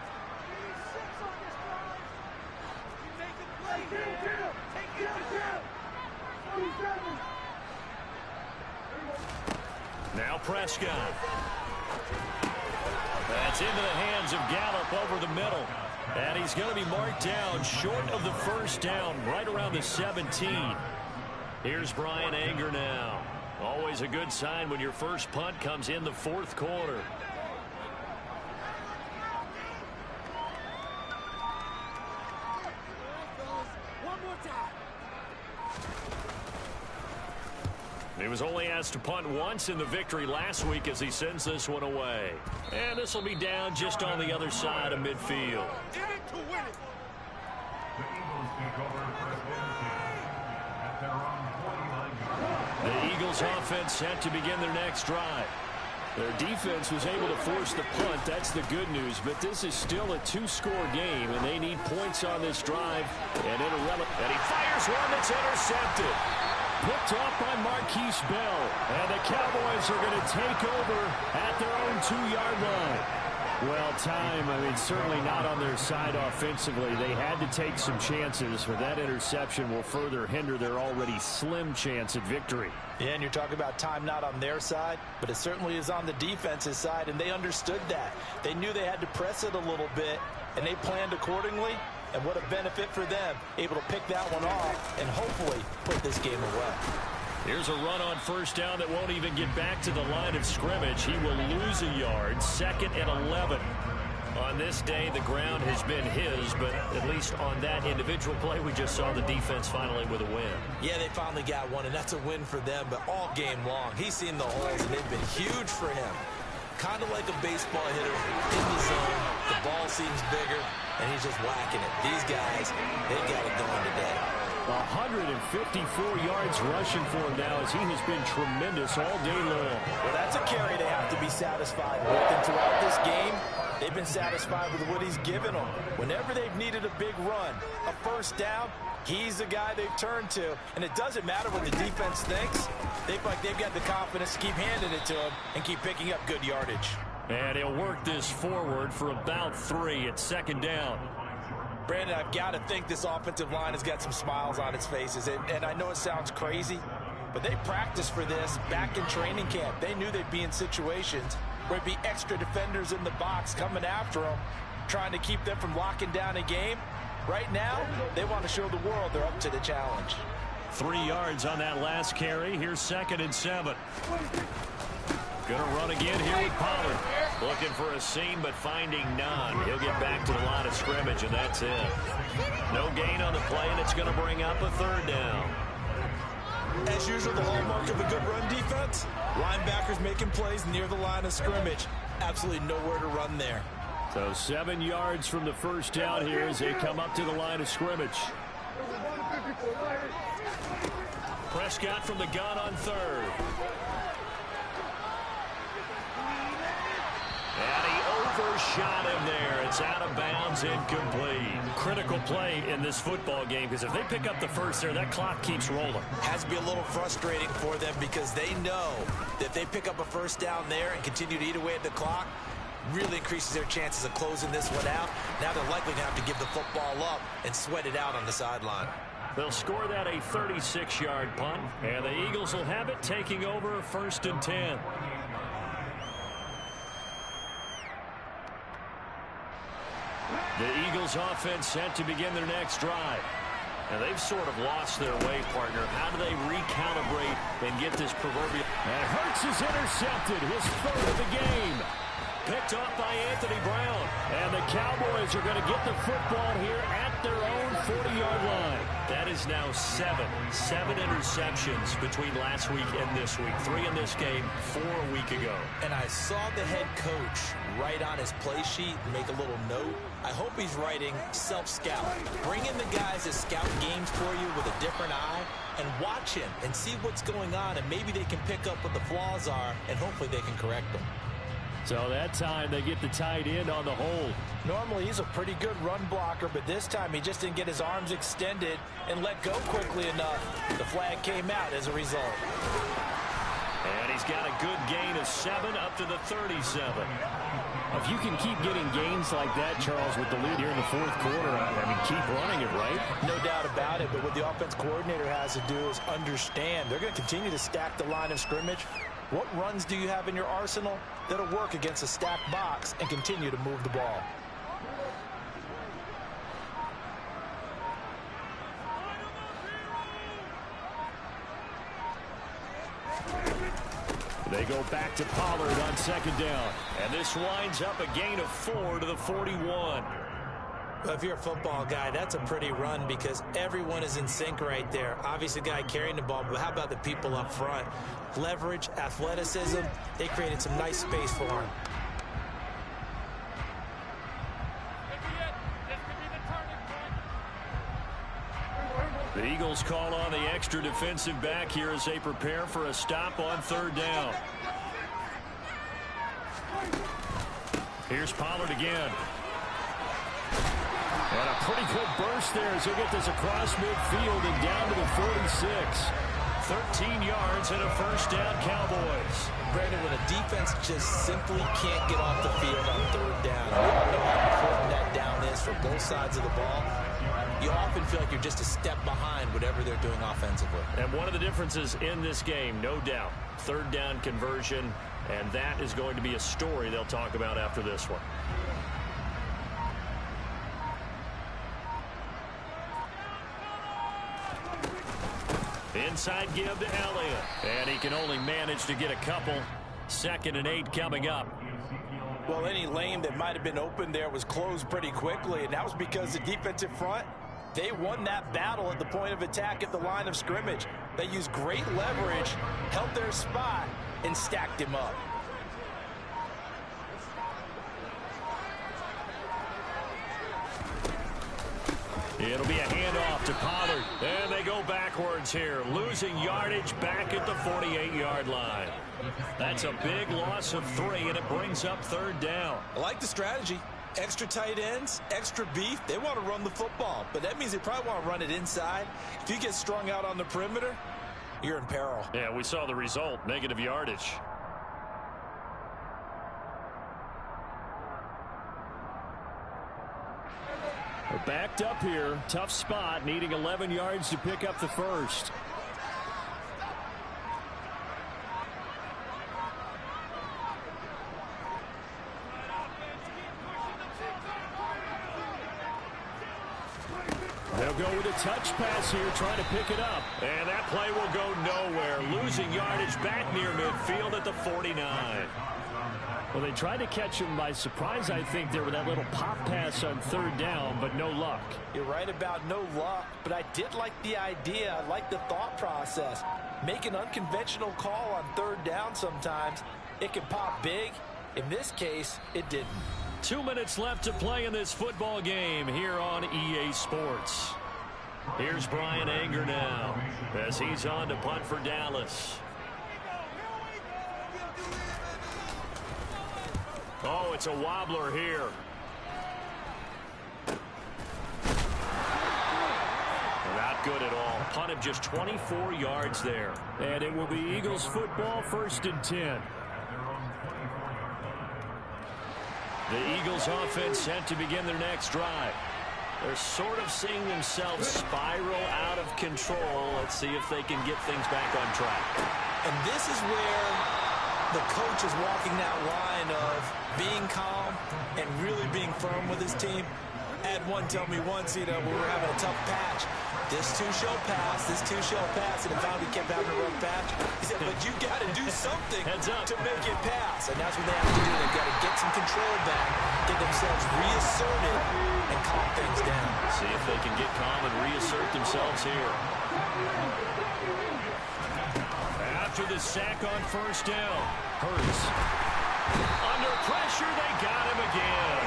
Speaker 1: Now Prescott. That's into the hands of Gallup over the middle. And he's going to be marked down short of the first down, right around the 17. Here's Brian Anger now. Always a good sign when your first punt comes in the fourth quarter. He was only asked to punt once in the victory last week as he sends this one away. And this will be down just on the other side of midfield. The Eagles offense set to begin their next drive. Their defense was able to force the punt. That's the good news. But this is still a 2-score game, and they need points on this drive. And he fires one that's intercepted. Picked off by Marquise Bell. And the Cowboys are going to take over at their own 2-yard line. Well, time, certainly not on their side offensively. They had to take some chances, but that interception will further hinder their already slim chance at victory.
Speaker 3: Yeah, and you're talking about time not on their side, but it certainly is on the defense's side, and they understood that. They knew they had to press it a little bit, and they planned accordingly, and what a benefit for them, able to pick that one off and hopefully put this game away.
Speaker 1: Here's a run on first down that won't even get back to the line of scrimmage. He will lose a yard, 2nd and 11. On this day, the ground has been his, but at least on that individual play, we just saw the defense finally with a win. Yeah, they finally got one, and that's a win for them, but all game long, he's seen the holes, and they've been huge for him. Kind of like a baseball hitter in the zone. The ball seems bigger, and he's just whacking it. These guys, they got it going today. 154 yards rushing for him now as he has been tremendous all day long.
Speaker 3: Well, that's a carry they have to be satisfied with. And throughout this game, they've been satisfied with what he's given them. Whenever they've needed a big run, a first down, he's the guy they've turned to. And it doesn't matter what the defense thinks. They feel like they've got the confidence to keep handing it to him and keep picking up good yardage.
Speaker 1: And he'll work this forward for about 3 at 2nd down.
Speaker 3: Brandon, I've got to think this offensive line has got some smiles on its faces. And I know it sounds crazy, but they practiced for this back in training camp. They knew they'd be in situations where it'd be extra defenders in the box coming after them, trying to keep them from locking down a game. Right now, they want to show the world they're up to the challenge.
Speaker 1: 3 yards on that last carry. Here's 2nd and 7. Going to run again here with Pollard. Looking for a seam, but finding none. He'll get back to the line of scrimmage, and that's it. No gain on the play, and it's going to bring up a 3rd down.
Speaker 3: As usual, the hallmark of a good run defense, linebackers making plays near the line of scrimmage. Absolutely nowhere to run there.
Speaker 1: So 7 yards from the first down here as they come up to the line of scrimmage. Prescott from the gun on 3rd. And he overshot him there. It's out of bounds, incomplete. Critical play in this football game because if they pick up the first there, that clock keeps rolling.
Speaker 3: Has to be a little frustrating for them because they know that if they pick up a first down there and continue to eat away at the clock, really increases their chances of closing this one out. Now they're likely to have to give the football up and sweat it out on the sideline.
Speaker 1: They'll score that a 36-yard punt, and the Eagles will have it, taking over 1st and 10. The Eagles offense set to begin their next drive. And they've sort of lost their way, partner. How do they recalibrate and get this proverbial... And Hurts is intercepted, his 3rd of the game. Picked off by Anthony Brown. And the Cowboys are going to get the football here at their own 40-yard line. That is now 7 interceptions between last week and this week. 3 in this game, 4 a week ago.
Speaker 3: And I saw the head coach write on his play sheet and make a little note. I hope he's writing self-scout. Bring in the guys that scout games for you with a different eye and watch him and see what's going on, and maybe they can pick up what the flaws are, and hopefully they can correct them.
Speaker 1: So that time they get the tight end on the hold.
Speaker 3: Normally he's a pretty good run blocker, but this time he just didn't get his arms extended and let go quickly enough. The flag came out as a result.
Speaker 1: And he's got a good gain of 7 up to the 37. If you can keep getting gains like that, Charles, with the lead here in the 4th quarter, I mean, keep running it, right?
Speaker 3: No doubt about it, but what the offense coordinator has to do is understand they're going to continue to stack the line of scrimmage. What runs do you have in your arsenal that'll work against a stacked box and continue to move the ball?
Speaker 1: They go back to Pollard on 2nd down. And this winds up a gain of 4 to the 41.
Speaker 3: Well, if you're a football guy, that's a pretty run because everyone is in sync right there. Obviously, the guy carrying the ball, but how about the people up front? Leverage, athleticism, they created some nice space for him.
Speaker 1: The Eagles call on the extra defensive back here as they prepare for a stop on 3rd down. Here's Pollard again. And a pretty good burst there as he'll get this across midfield and down to the 46. 13 yards and a 1st down, Cowboys.
Speaker 3: Brandon, when a defense just simply can't get off the field on 3rd down, we all know how important that down is for both sides of the ball. You often feel like you're just a step behind whatever they're doing offensively. And
Speaker 1: one of the differences in this game, no doubt, 3rd down conversion, and that is going to be a story they'll talk about after this one. Inside give to Elliott, and he can only manage to get a couple. 2nd and 8 coming up.
Speaker 3: Well, any lane that might have been open there was closed pretty quickly, and that was because the defensive front, they won that battle at the point of attack at the line of scrimmage. They used great leverage, held their spot, and stacked him up.
Speaker 1: It'll be a handoff to Pollard. And they go backwards here, losing yardage back at the 48-yard line. That's a big loss of 3, and it brings up 3rd down.
Speaker 3: I like the strategy. Extra tight ends, extra beef. They want to run the football, but that means they probably want to run it inside. If you get strung out on the perimeter, you're in peril.
Speaker 1: Yeah, we saw the result, negative yardage. We're backed up here. Tough spot, needing 11 yards to pick up the 1st. They'll go with a touch pass here, trying to pick it up. And that play will go nowhere. Losing yardage back near midfield at the 49. Well, they tried to catch him by surprise, I think, there with that little pop pass on 3rd down, but no luck.
Speaker 3: You're right about no luck, but I did like the idea. I like the thought process. Make an unconventional call on 3rd down sometimes. It can pop big. In this case, it didn't.
Speaker 1: 2 minutes left to play in this football game here on EA Sports. Here's Brian Anger now as he's on to punt for Dallas. Oh, it's a wobbler here. Not good at all. Punt of just 24 yards there. And it will be Eagles football, 1st and 10. The Eagles offense set to begin their next drive. They're sort of seeing themselves spiral out of control. Let's see if they can get things back on track.
Speaker 3: And this is where the coach is walking that line of being calm and really being firm with his team. I had one tell me once, we were having a tough patch. This too shall pass, this too shall pass, and if we kept having a rough patch, he said, but you got to do something to make it pass. And that's what they have to do. They've got to get some control back, get themselves reasserted, and calm things down.
Speaker 1: See if they can get calm and reassert themselves here. After the sack on first down, Hurts. Under pressure, they got him again.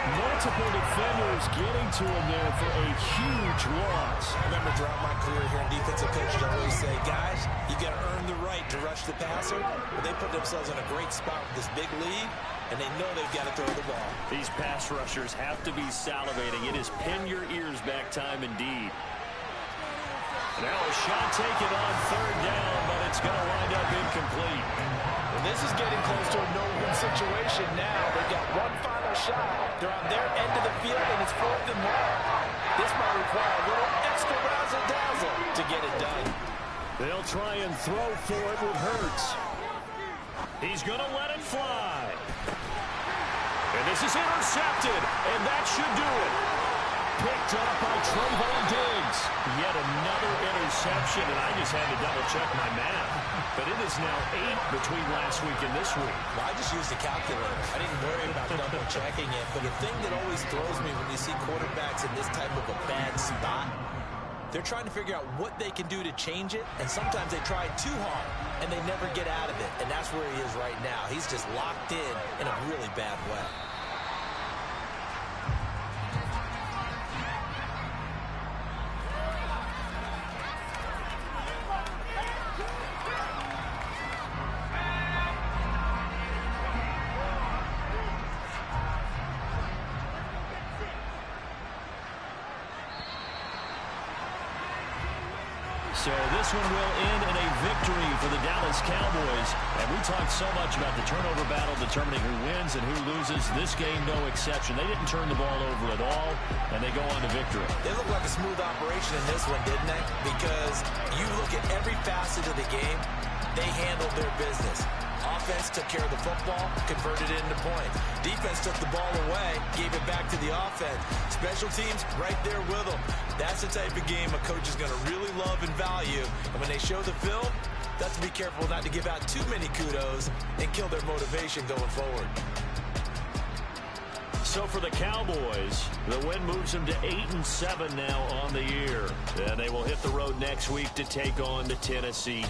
Speaker 1: Multiple defenders getting to him there for a huge loss.
Speaker 3: I remember throughout my career here in defensive coaches, I always say, guys, you got to earn the right to rush the passer. But they put themselves in a great spot with this big lead, and they know they've got to throw the ball.
Speaker 1: These pass rushers have to be salivating. It is pin your ears back time indeed. Now a shot taken on third down, but it's going to wind up incomplete.
Speaker 3: And this is getting close to a no-win situation now. They've got one final shot. They're on their end of the field, and it's 4th and 1. This might require a little extra razzle-dazzle to get it done.
Speaker 1: They'll try and throw for it with Hurts. He's going to let it fly. And this is intercepted, and that should do it. Picked up by Trayvon Diggs. Yet another interception, and I just had to double-check my math. But it is now 8 between last week and this week.
Speaker 3: Well, I just used a calculator. I didn't worry about double-checking it. But the thing that always throws me when you see quarterbacks in this type of a bad spot, they're trying to figure out what they can do to change it, and sometimes they try too hard, and they never get out of it. And that's where he is right now. He's just locked in a really bad way.
Speaker 1: So this one will end in a victory for the Dallas Cowboys. And we talked so much about the turnover battle determining who wins and who loses. This game, no exception. They didn't turn the ball over at all, and they go on to victory.
Speaker 3: They look like a smooth operation in this one, didn't they? Because you look at every facet of the game, they handled their business. Offense took care of the football, converted it into points. Defense took the ball away, gave it back to the offense. Special teams right there with them. That's the type of game a coach is going to really love and value. And when they show the film, they have to be careful not to give out too many kudos and kill their motivation going forward.
Speaker 1: So for the Cowboys, the win moves them to 8-7 now on the year. And they will hit the road next week to take on the Tennessee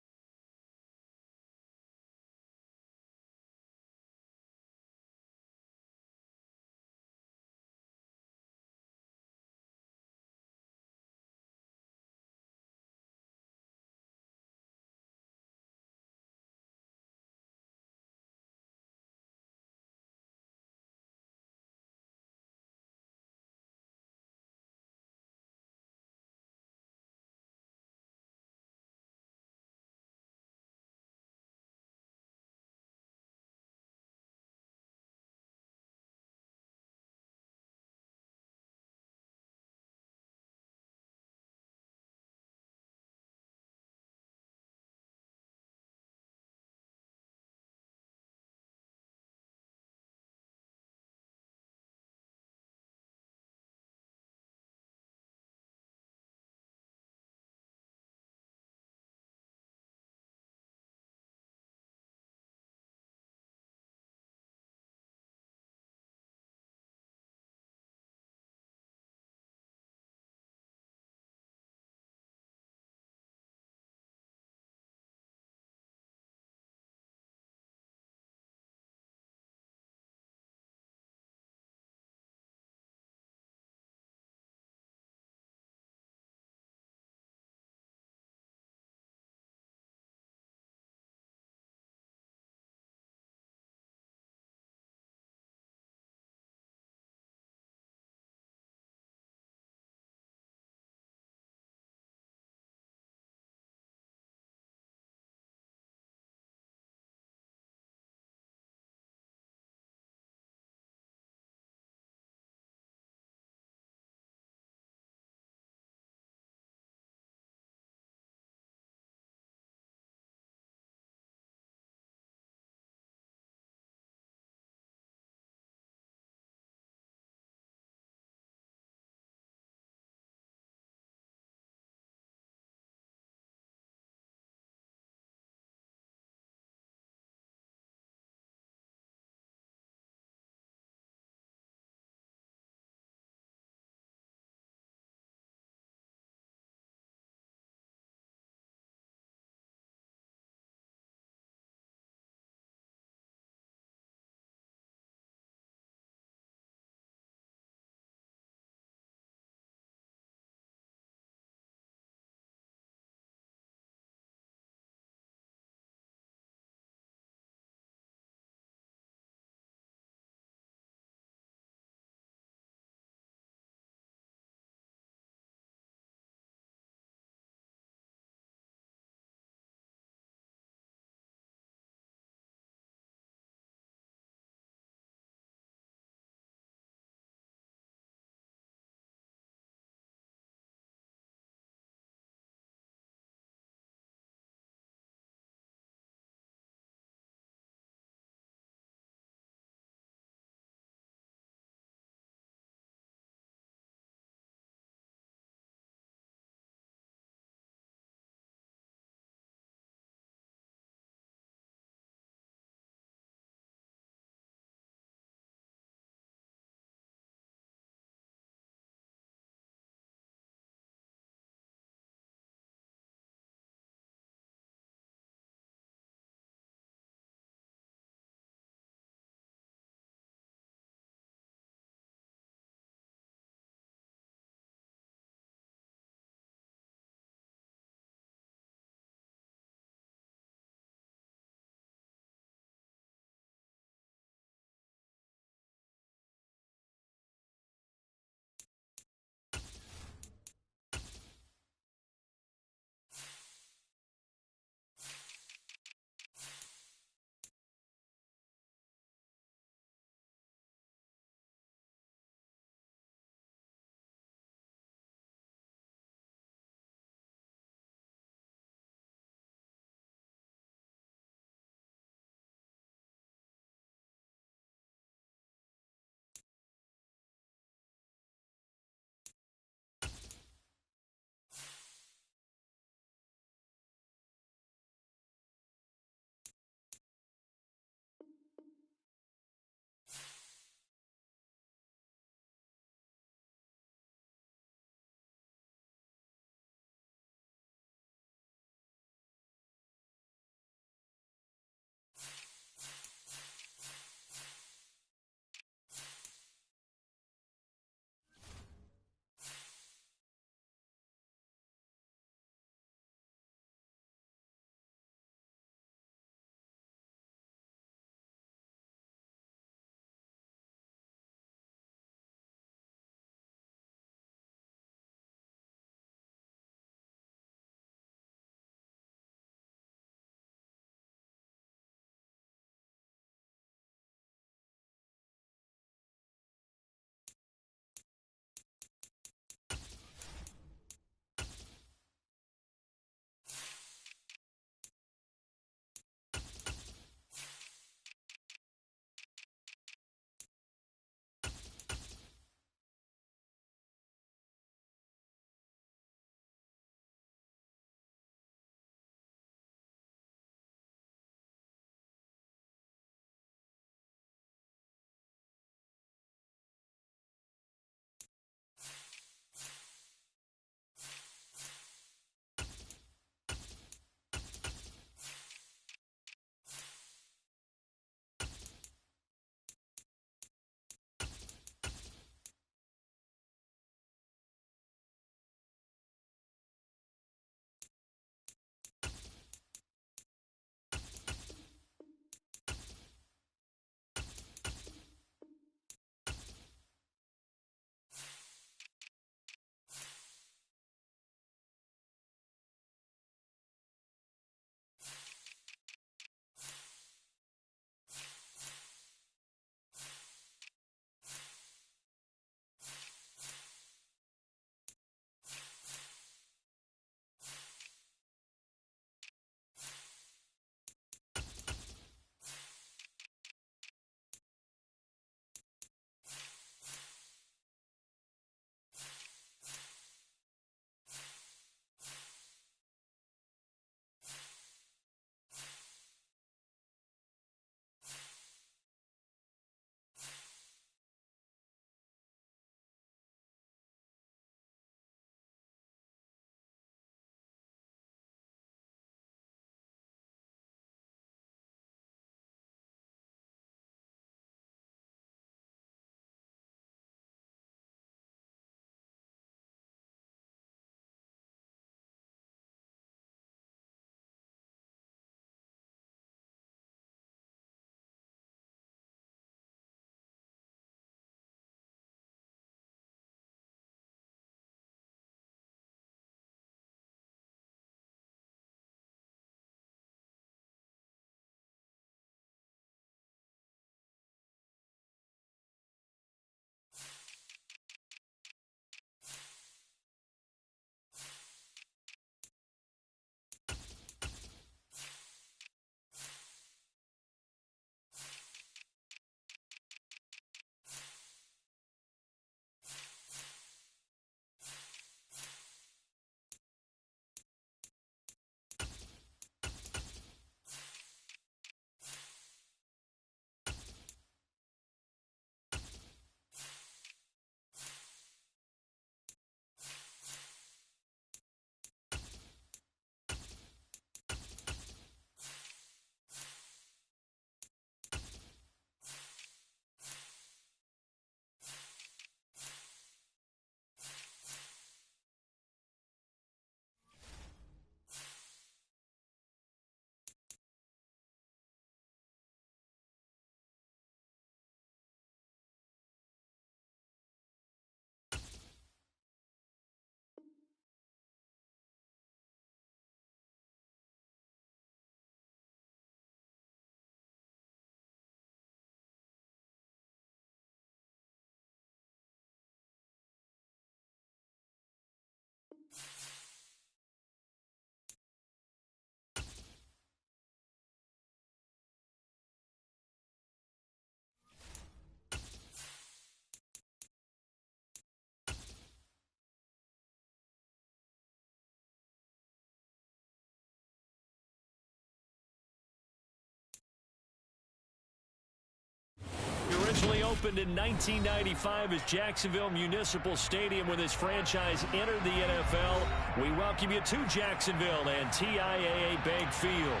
Speaker 1: opened in 1995 as Jacksonville Municipal Stadium when this franchise entered the NFL. We welcome you to Jacksonville and TIAA Bank Field.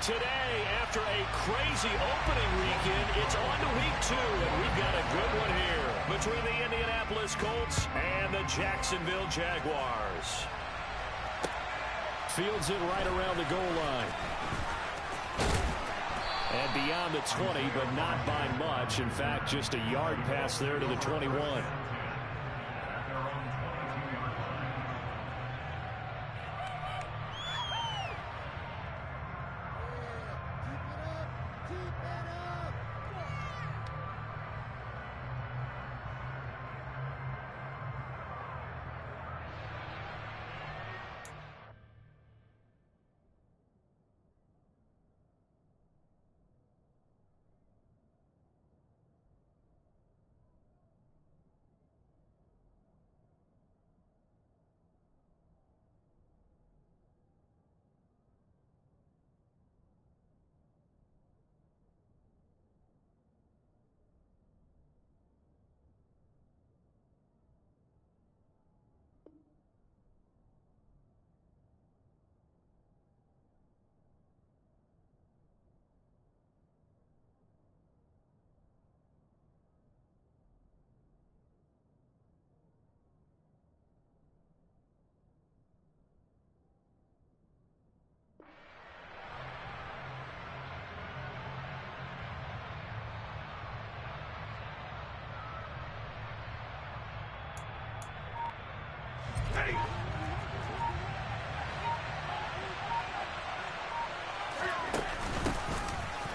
Speaker 1: Today, after a crazy opening weekend, it's on to week 2, and we've got a good one here between the Indianapolis Colts and the Jacksonville Jaguars. Fields it right around the goal line. And beyond the 20, but not by much. In fact, just a yard pass there to the 21.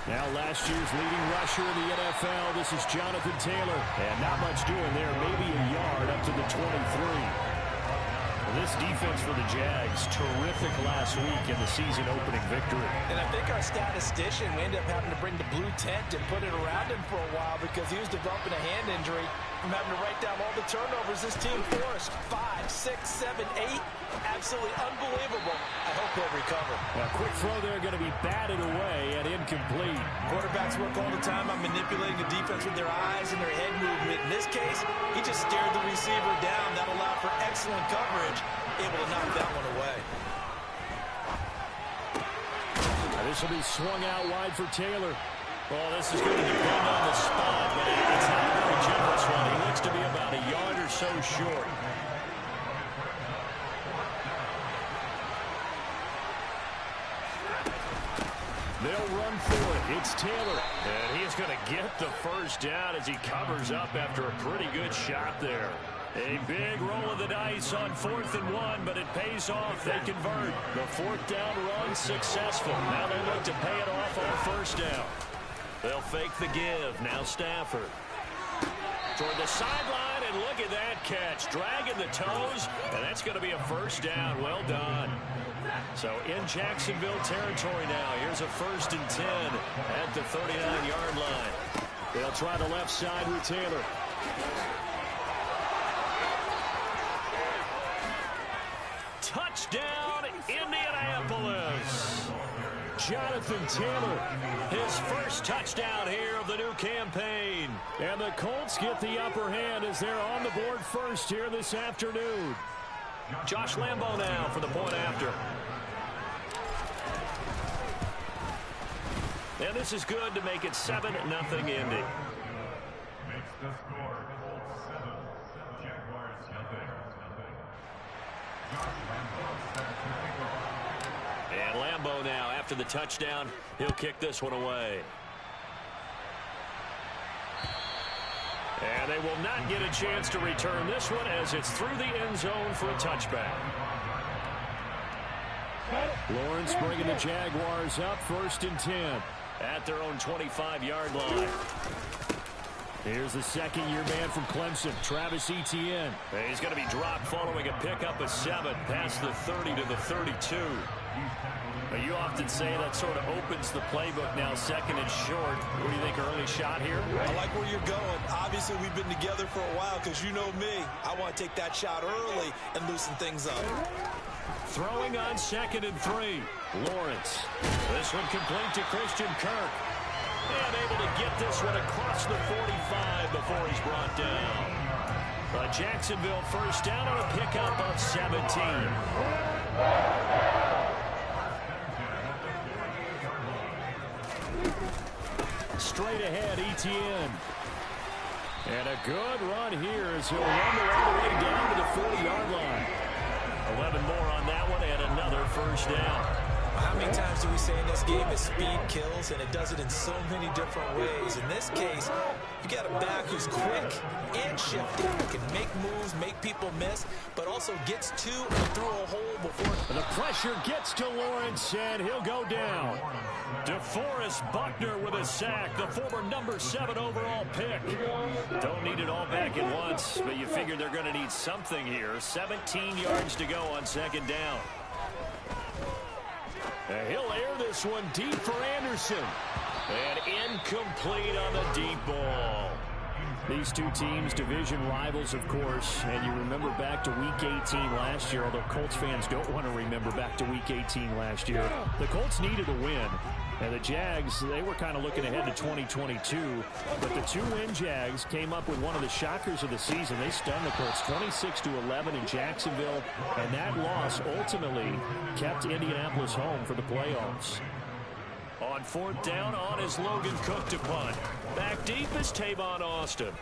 Speaker 1: Now last year's leading rusher in the NFL, this is Jonathan Taylor. And not much doing there, maybe a yard up to the 23. This defense for the Jags, terrific last week in the season opening victory.
Speaker 3: And I think our statistician, we ended up having to bring the blue tent and put it around him for a while because he was developing a hand injury from having to write down all the turnovers this team forced. 5, 6, 7, 8. Absolutely unbelievable. I hope he'll recover.
Speaker 1: A quick throw there going to be batted away and incomplete.
Speaker 3: Quarterbacks work all the time on manipulating the defense with their eyes and their head movement. In this case, he just stared the receiver down. That allowed for excellent coverage, able to knock that one away.
Speaker 1: This will be swung out wide for Taylor. Well, this is going to depend on the spot, but it's not a very generous one. He looks to be about a yard or so short. They'll run for it. It's Taylor. And he is going to get the first down as he covers up after a pretty good shot there. A big roll of the dice on 4th and 1, but it pays off. They convert. The 4th down run successful. Now they look to pay it off on 1st down. They'll fake the give. Now Stafford. Toward the sideline, and look at that catch. Dragging the toes, and that's going to be a 1st down. Well done. So in Jacksonville territory now. Here's a 1st and 10 at the 39-yard line. They'll try the left side with Taylor. Touchdown, Indianapolis. Jonathan Taylor, his first touchdown here of the new campaign. And the Colts get the upper hand as they're on the board first here this afternoon. Josh Lambo now for the point after. And this is good to make it 7-0 Indy.
Speaker 2: Makes the score Colts 7, Jaguars nothing.
Speaker 1: And Lambo now, after the touchdown, he'll kick this one away. And they will not get a chance to return this one as it's through the end zone for a touchback. Lawrence bringing the Jaguars up 1st and 10 at their own 25-yard line. Here's the 2nd-year man from Clemson, Travis Etienne. He's going to be dropped following a pickup of 7 past the 30 to the 32. You often say that sort of opens the playbook now, 2nd and short. What do you think, early shot here?
Speaker 3: I like where you're going. Obviously, we've been together for a while because you know me. I want to take that shot early and loosen things up.
Speaker 1: Throwing on 2nd and 3. Lawrence. This one complete to Christian Kirk. And able to get this one across the 45 before he's brought down. A Jacksonville first down on a pickup of 17. Straight ahead, Etienne. And a good run here as he'll run all the way down to the 40-yard line. 11 more on that one and another first down.
Speaker 3: How many times do we say in this game that speed kills, and it does it in so many different ways? In this case, you got a back who's quick and shifty, can make moves, make people miss, but also gets to and through a hole before.
Speaker 1: The pressure gets to Lawrence, and he'll go down. DeForest Buckner with a sack, the former number 7 overall pick. Don't need it all back at once, but you figure they're going to need something here. 17 yards to go on second down. And he'll air this one deep for Anderson. And incomplete on the deep ball. These two teams, division rivals, of course. And you remember back to Week 18 last year, although Colts fans don't want to remember back to Week 18 last year. The Colts needed a win. And the Jags, they were kind of looking ahead to 2022. But the two-win Jags came up with one of the shockers of the season. They stunned the Colts 26-11 in Jacksonville. And that loss ultimately kept Indianapolis home for the playoffs. On fourth down, on is Logan Cook to punt. Back deep is Tavon Austin.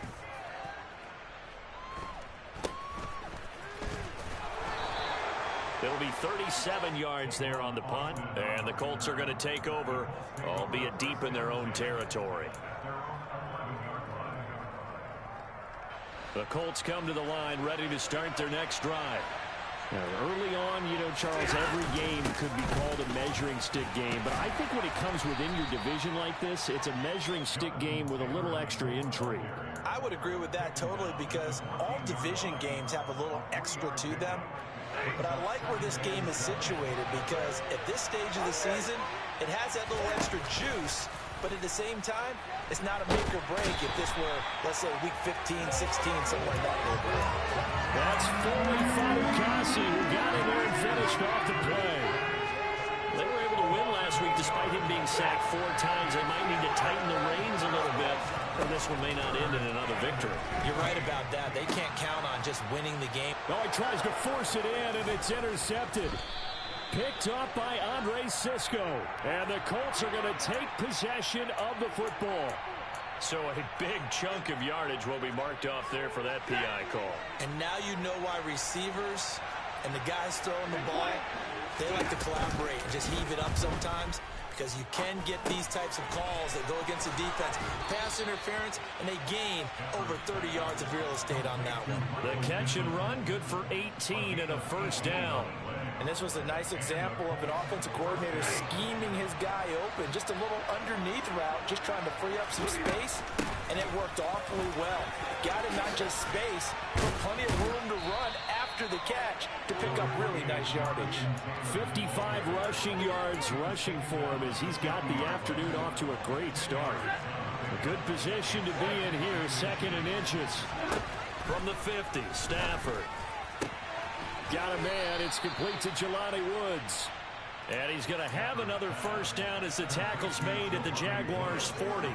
Speaker 1: It'll be 37 yards there on the punt, and the Colts are going to take over, albeit deep in their own territory. The Colts come to the line ready to start their next drive. Now, early on, you know, Charles, every game could be called a measuring stick game, but I think when it comes within your division like this, it's a measuring stick game with a little extra intrigue.
Speaker 3: I would agree with that totally, because all division games have a little extra to them. But I like where this game is situated, because at this stage of the season, it has that little extra juice, but at the same time, it's not a make or break if this were, let's say, week 15, 16, somewhere in that neighborhood.
Speaker 1: That's Foley Fatukasi who got in there and finished off the play. They were able to win last week despite him being sacked 4 times. They might need to tighten the reins a little bit, or this one may not end in another victory.
Speaker 3: You're right about that. They can't count on just winning the game.
Speaker 1: Oh, he tries to force it in, and it's intercepted. Picked up by Andre Sisco. And the Colts are going to take possession of the football. So a big chunk of yardage will be marked off there for that PI call.
Speaker 3: And now you know why receivers and the guys throwing the ball, they like to collaborate and just heave it up sometimes, because you can get these types of calls that go against the defense. Pass interference, and they gain over 30 yards of real estate on that one.
Speaker 1: The catch and run, good for 18 and a first down.
Speaker 3: And this was a nice example of an offensive coordinator scheming his guy open. Just a little underneath route, just trying to free up some space, and it worked awfully well. Got him not just space, but plenty of room to run after the catch to pick up really nice yardage.
Speaker 1: 55 rushing yards rushing for him as he's got the afternoon off to a great start. A good position to be in here, 2nd and inches. From the 50, Stafford. Got a man. It's complete to Jelani Woods. And he's going to have another first down as the tackle's made at the Jaguars' 40.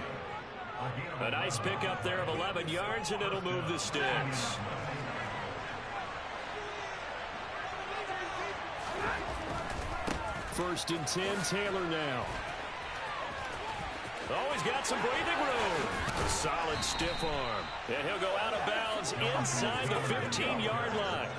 Speaker 1: A nice pickup there of 11 yards, and it'll move the sticks. First and 10, Taylor now. Oh, he's got some breathing room. A solid stiff arm. And he'll go out of bounds inside the 15-yard line.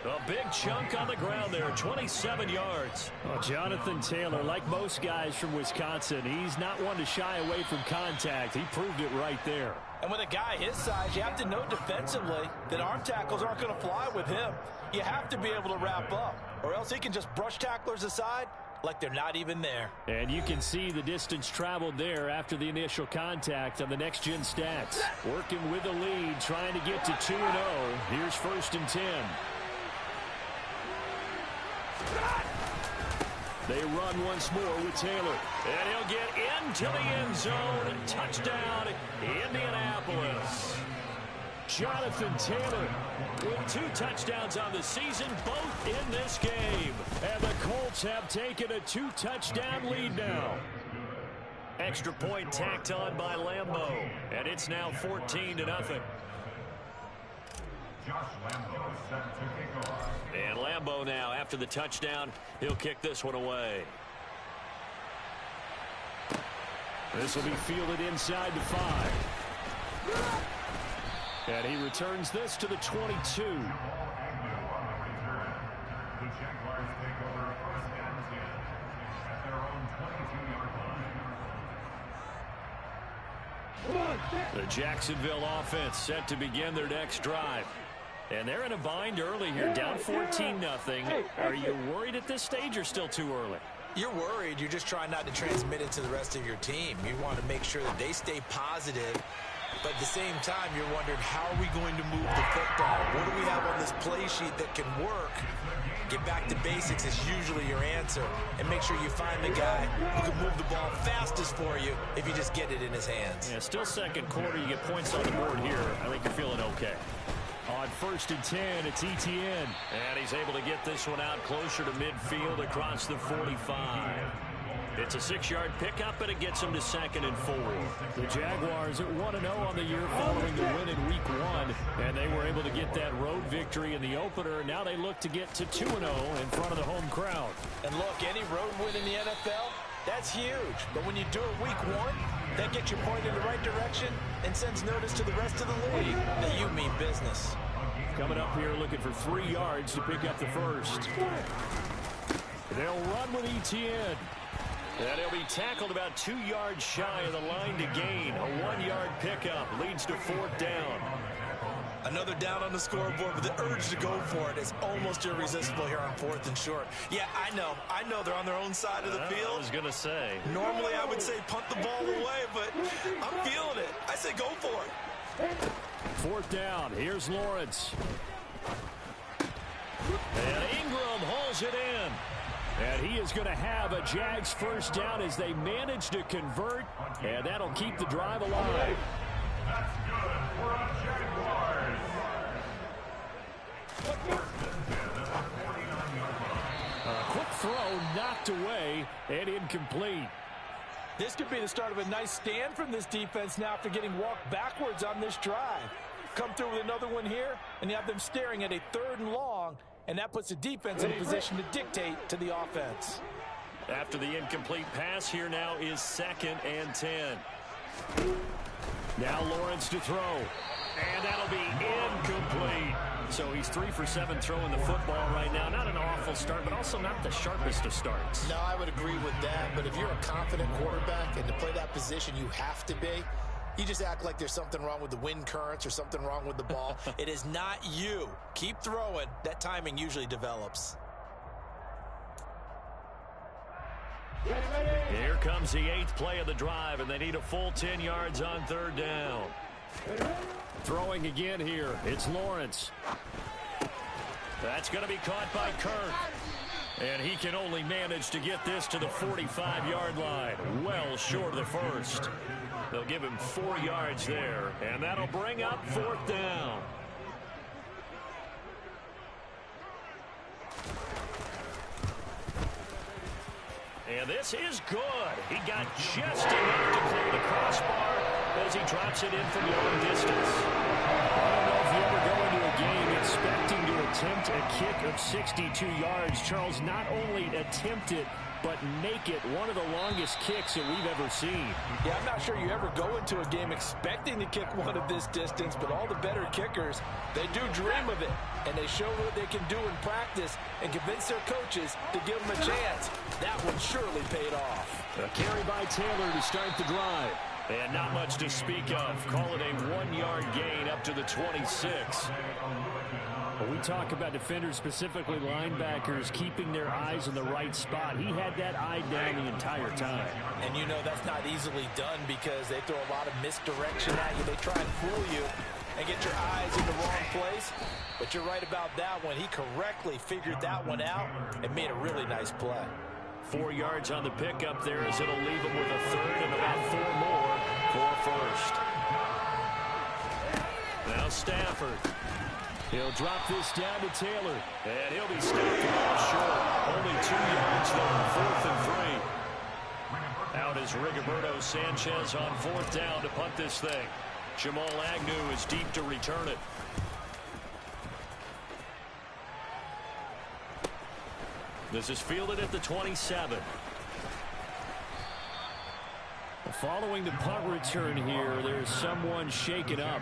Speaker 1: A big chunk on the ground there, 27 yards. Oh, Jonathan Taylor, like most guys from Wisconsin, he's not one to shy away from contact. He proved it right there.
Speaker 3: And with a guy his size, you have to know defensively that arm tackles aren't going to fly with him. You have to be able to wrap up, or else he can just brush tacklers aside like they're not even there.
Speaker 1: And you can see the distance traveled there after the initial contact on the next-gen stats. Working with the lead, trying to get to 2-0. Here's 1st and 10. They run once more with Taylor. And he'll get into the end zone. Touchdown, Indianapolis. Jonathan Taylor with 2 touchdowns on the season, both in this game. And the Colts have taken a 2-touchdown lead now. Extra point tacked on by Lambo. And it's now 14-0.
Speaker 2: Josh Lambo is set to kick off.
Speaker 1: And Lambo now, after the touchdown, he'll kick this one away. This will be fielded inside the 5. And he returns this to the 22.
Speaker 2: The Jaguars take over 1st and 10 at their own 22-yard line.
Speaker 1: The Jacksonville offense set to begin their next drive. And they're in a bind early here, down 14-0. Are you worried at this stage or still too early?
Speaker 3: You're worried. You're just trying not to transmit it to the rest of your team. You want to make sure that they stay positive. But at the same time, you're wondering, how are we going to move the football? What do we have on this play sheet that can work? Get back to basics is usually your answer. And make sure you find the guy who can move the ball fastest for you if you just get it in his hands.
Speaker 1: Yeah, still second quarter. You get points on the board here. I think you're feeling okay. On 1st and 10, it's Etienne. And he's able to get this one out closer to midfield across the 45. It's a 6-yard pickup, and it gets him to 2nd and 4. The Jaguars at 1-0 on the year following the win in Week 1. And they were able to get that road victory in the opener. Now they look to get to 2-0 in front of the home crowd.
Speaker 3: And look, any road win in the NFL, that's huge. But when you do it Week 1, that gets you pointed in the right direction and sends notice to the rest of the league that you mean business.
Speaker 1: Coming up here looking for 3 yards to pick up the first. They'll run with Etienne. And he'll be tackled about 2 yards shy of the line to gain. A 1-yard pickup leads to 4th down.
Speaker 3: Another down on the scoreboard, but the urge to go for it is almost irresistible here on 4th and short. Yeah, I know they're on their own side of the field.
Speaker 1: I was going to say.
Speaker 3: Normally I would say punt the ball away, but I'm feeling it. I say go for it.
Speaker 1: 4th down. Here's Lawrence. And Ingram hauls it in. And he is going to have a Jags first down as they manage to convert. And that'll keep the drive alive.
Speaker 2: That's good for a Jaguars.
Speaker 1: A quick throw knocked away and incomplete.
Speaker 3: This could be the start of a nice stand from this defense now after getting walked backwards on this drive. Come through with another one here, and you have them staring at a 3rd and long, and that puts the defense in a position to dictate to the offense.
Speaker 1: After the incomplete pass, here now is 2nd and 10. Now Lawrence to throw. And that'll be incomplete. So he's 3 for 7 throwing the football right now. Not an awful start, but also not the sharpest of starts.
Speaker 4: No, I would agree with that. But if you're a confident quarterback and to play that position you have to be, you just act like there's something wrong with the wind currents or something wrong with the ball.
Speaker 3: It is not you. Keep throwing. That timing usually develops.
Speaker 1: Here comes the 8th play of the drive, and they need a full 10 yards on 3rd down. Throwing again here. It's Lawrence. That's going to be caught by Kirk. And he can only manage to get this to the 45-yard line. Well short of the first. They'll give him 4 yards there. And that'll bring up 4th down. And this is good. He got just enough to clear the crossbar as he drops it in from long distance. I don't know if you ever go into a game expecting to attempt a kick of 62 yards. Charles, not only attempt it, but make it one of the longest kicks that we've ever seen.
Speaker 3: Yeah, I'm not sure you ever go into a game expecting to kick one of this distance, but all the better kickers, they do dream of it, and they show what they can do in practice and convince their coaches to give them a chance. That one surely paid off.
Speaker 1: A carry by Taylor to start the drive. And not much to speak of. Call it a 1-yard gain up to the 26. When we talk about defenders, specifically linebackers, keeping their eyes in the right spot, he had that eye down the entire time.
Speaker 3: And you know that's not easily done because they throw a lot of misdirection at you. They try and fool you and get your eyes in the wrong place. But you're right about that one. He correctly figured that one out and made a really nice play.
Speaker 1: 4 yards on the pickup there as it'll leave him with a 3rd and about 4 more for a first. Now Stafford. He'll drop this down to Taylor. And he'll be stopped off short. Only 2 yards there, 4th and 3. Now out is Rigoberto Sanchez on 4th down to punt this thing. Jamal Agnew is deep to return it. This is fielded at the 27. Following the punt return here, there's someone shaken up.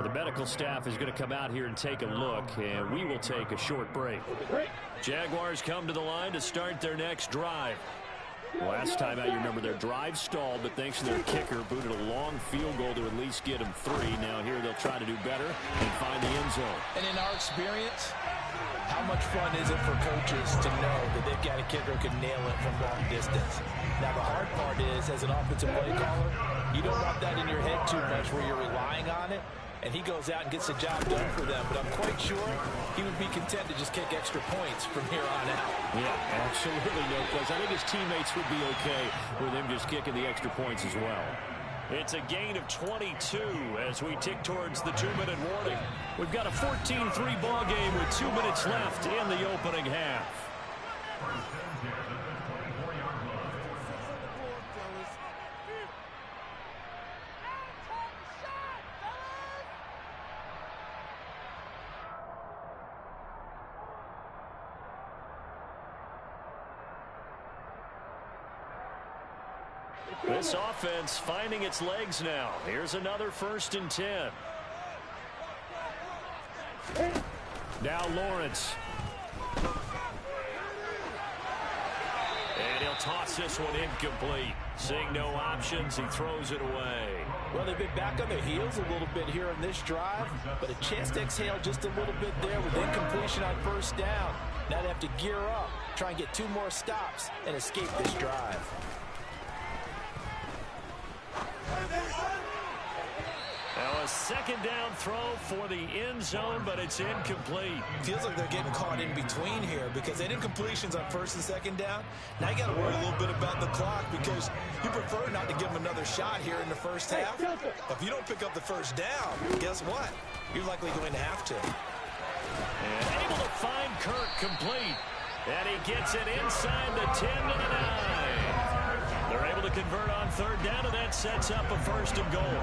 Speaker 1: The medical staff is going to come out here and take a look, and we will take a short break. Jaguars come to the line to start their next drive. Last time out, you remember their drive stalled, but thanks to their kicker, booted a long field goal to at least get them 3. Now here they'll try to do better and find the end zone.
Speaker 3: And in our experience, how much fun is it for coaches to know that they've got a kicker who can nail it from long distance? Now, the hard part is, as an offensive play caller, you don't want that in your head too much where you're relying on it, and he goes out and gets the job done for them. But I'm quite sure he would be content to just kick extra points from here on out.
Speaker 1: Yeah, absolutely no question. I think his teammates would be okay with him just kicking the extra points as well. It's a gain of 22 as we tick towards the 2-minute warning. We've got a 14-3 ball game with 2 minutes left in the opening half. This offense finding its legs now. Here's another 1st and 10. Now Lawrence. And he'll toss this one incomplete. Seeing no options, he throws it away.
Speaker 3: Well, they've been back on their heels a little bit here in this drive, but a chance to exhale just a little bit there with incompletion on 1st down. Now they have to gear up, try and get 2 more stops, and escape this drive.
Speaker 1: Now a 2nd down throw for the end zone, but it's incomplete.
Speaker 4: Feels like they're getting caught in between here because they had incompletions on 1st and 2nd down. Now you got to worry a little bit about the clock because you prefer not to give them another shot here in the 1st half. If you don't pick up the 1st down, guess what? You're likely going to have to.
Speaker 1: And able to find Kirk complete. And he gets it inside the 10 to the 9. They're able to convert on 3rd down, and that sets up a 1st and goal.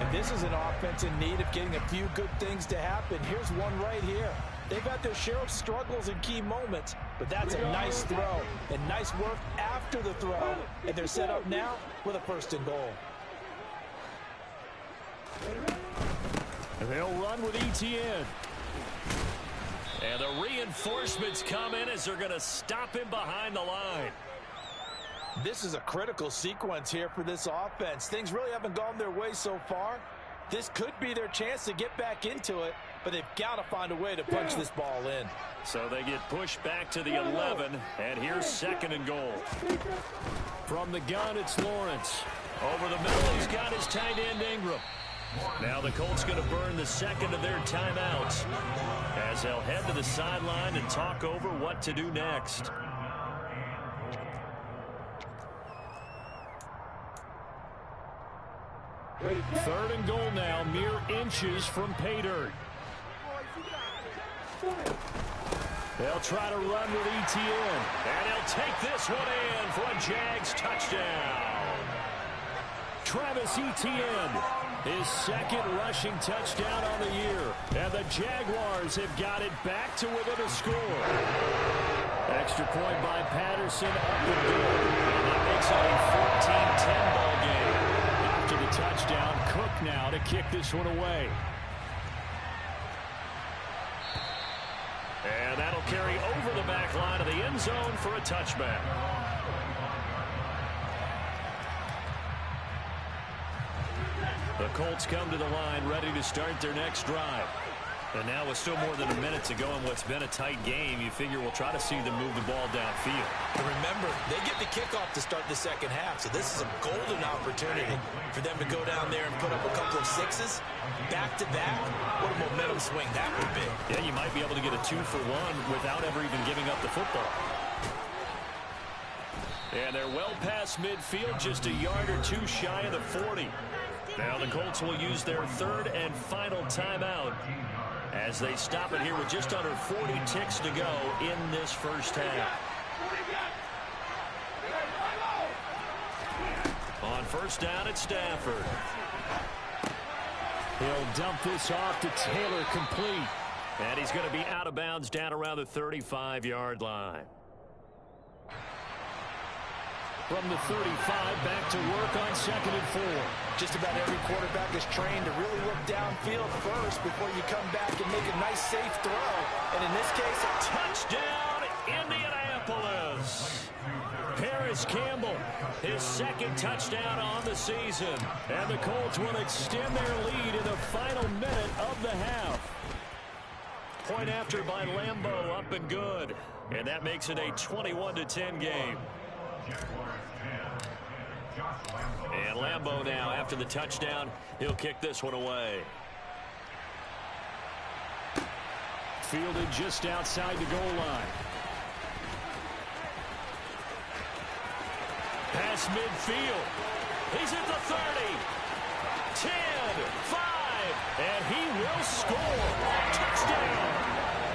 Speaker 3: And this is an offense in need of getting a few good things to happen. Here's one right here. They've had their share of struggles in key moments, but that's a nice throw and nice work after the throw. And they're set up now with a 1st and goal.
Speaker 1: And they'll run with ETN. And the reinforcements come in as they're going to stop him behind the line.
Speaker 3: This is a critical sequence here for this offense. Things really haven't gone their way so far. This could be their chance to get back into it, but they've got to find a way to punch this ball in.
Speaker 1: So they get pushed back to the 11, and here's 2nd and goal. From the gun, it's Lawrence. Over the middle, he's got his tight end Ingram. Now the Colts going to burn the 2nd of their timeouts as they'll head to the sideline and talk over what to do next. 3rd and goal now, mere inches from pay dirt. They'll try to run with ETN, and he'll take this one in for a Jags touchdown. Travis Etienne, his 2nd rushing touchdown on the year, and the Jaguars have got it back to within a score. Extra point by Patterson, up and good, and that makes it a 14-10 ball game. After the touchdown, Cook now to kick this one away. And that'll carry over the back line of the end zone for a touchback. The Colts come to the line ready to start their next drive. And now with still more than a minute to go in what's been a tight game, you figure we'll try to see them move the ball downfield.
Speaker 4: And remember, they get the kickoff to start the 2nd half, so this is a golden opportunity for them to go down there and put up a couple of 6s back-to-back. What a momentum swing that would be.
Speaker 1: Yeah, you might be able to get a 2-for-1 without ever even giving up the football. And they're well past midfield, just a yard or 2 shy of the 40. Now the Colts will use their 3rd and final timeout as they stop it here with just under 40 ticks to go in this 1st half. on first down at Stafford. He'll dump this off to Taylor, complete. And he's going to be out of bounds down around the 35-yard line. From the 35, back to work on 2nd and 4.
Speaker 4: Just about every quarterback is trained to really look downfield first before you come back and make a nice, safe throw. And in this case, a
Speaker 1: touchdown, Indianapolis. Paris Campbell, his 2nd touchdown on the season. And the Colts will extend their lead in the final minute of the half. Point after by Lambeau, up and good. And that makes it a 21-10 game. And Lambeau now, after the touchdown, he'll kick this one away. Fielded just outside the goal line. Pass midfield. He's at the 30. 10, 5, and he will score. Touchdown.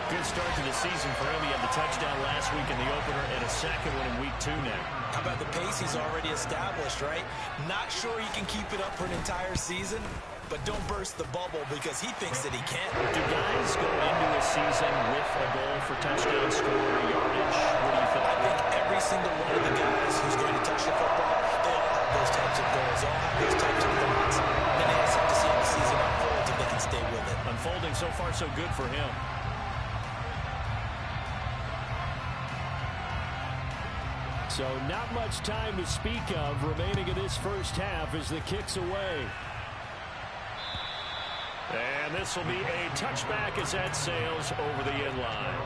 Speaker 1: Good start to the season for him. He had the touchdown last week in the opener and a second one in week 2 now.
Speaker 4: How about the pace he's already established, right? Not sure he can keep it up for an entire season, but don't burst the bubble because he thinks that he can.
Speaker 1: Do guys go into a season with a goal for touchdown score or yardage? What do you think?
Speaker 4: I think every single one of the guys who's going to touch the football, they all have those types of goals. They all have those types of thoughts. And they just have to see how the season unfolds if they can stay with it.
Speaker 1: Unfolding so far so good for him. So not much time to speak of remaining in this first half as the kick's away. And this will be a touchback as that sails over the end line.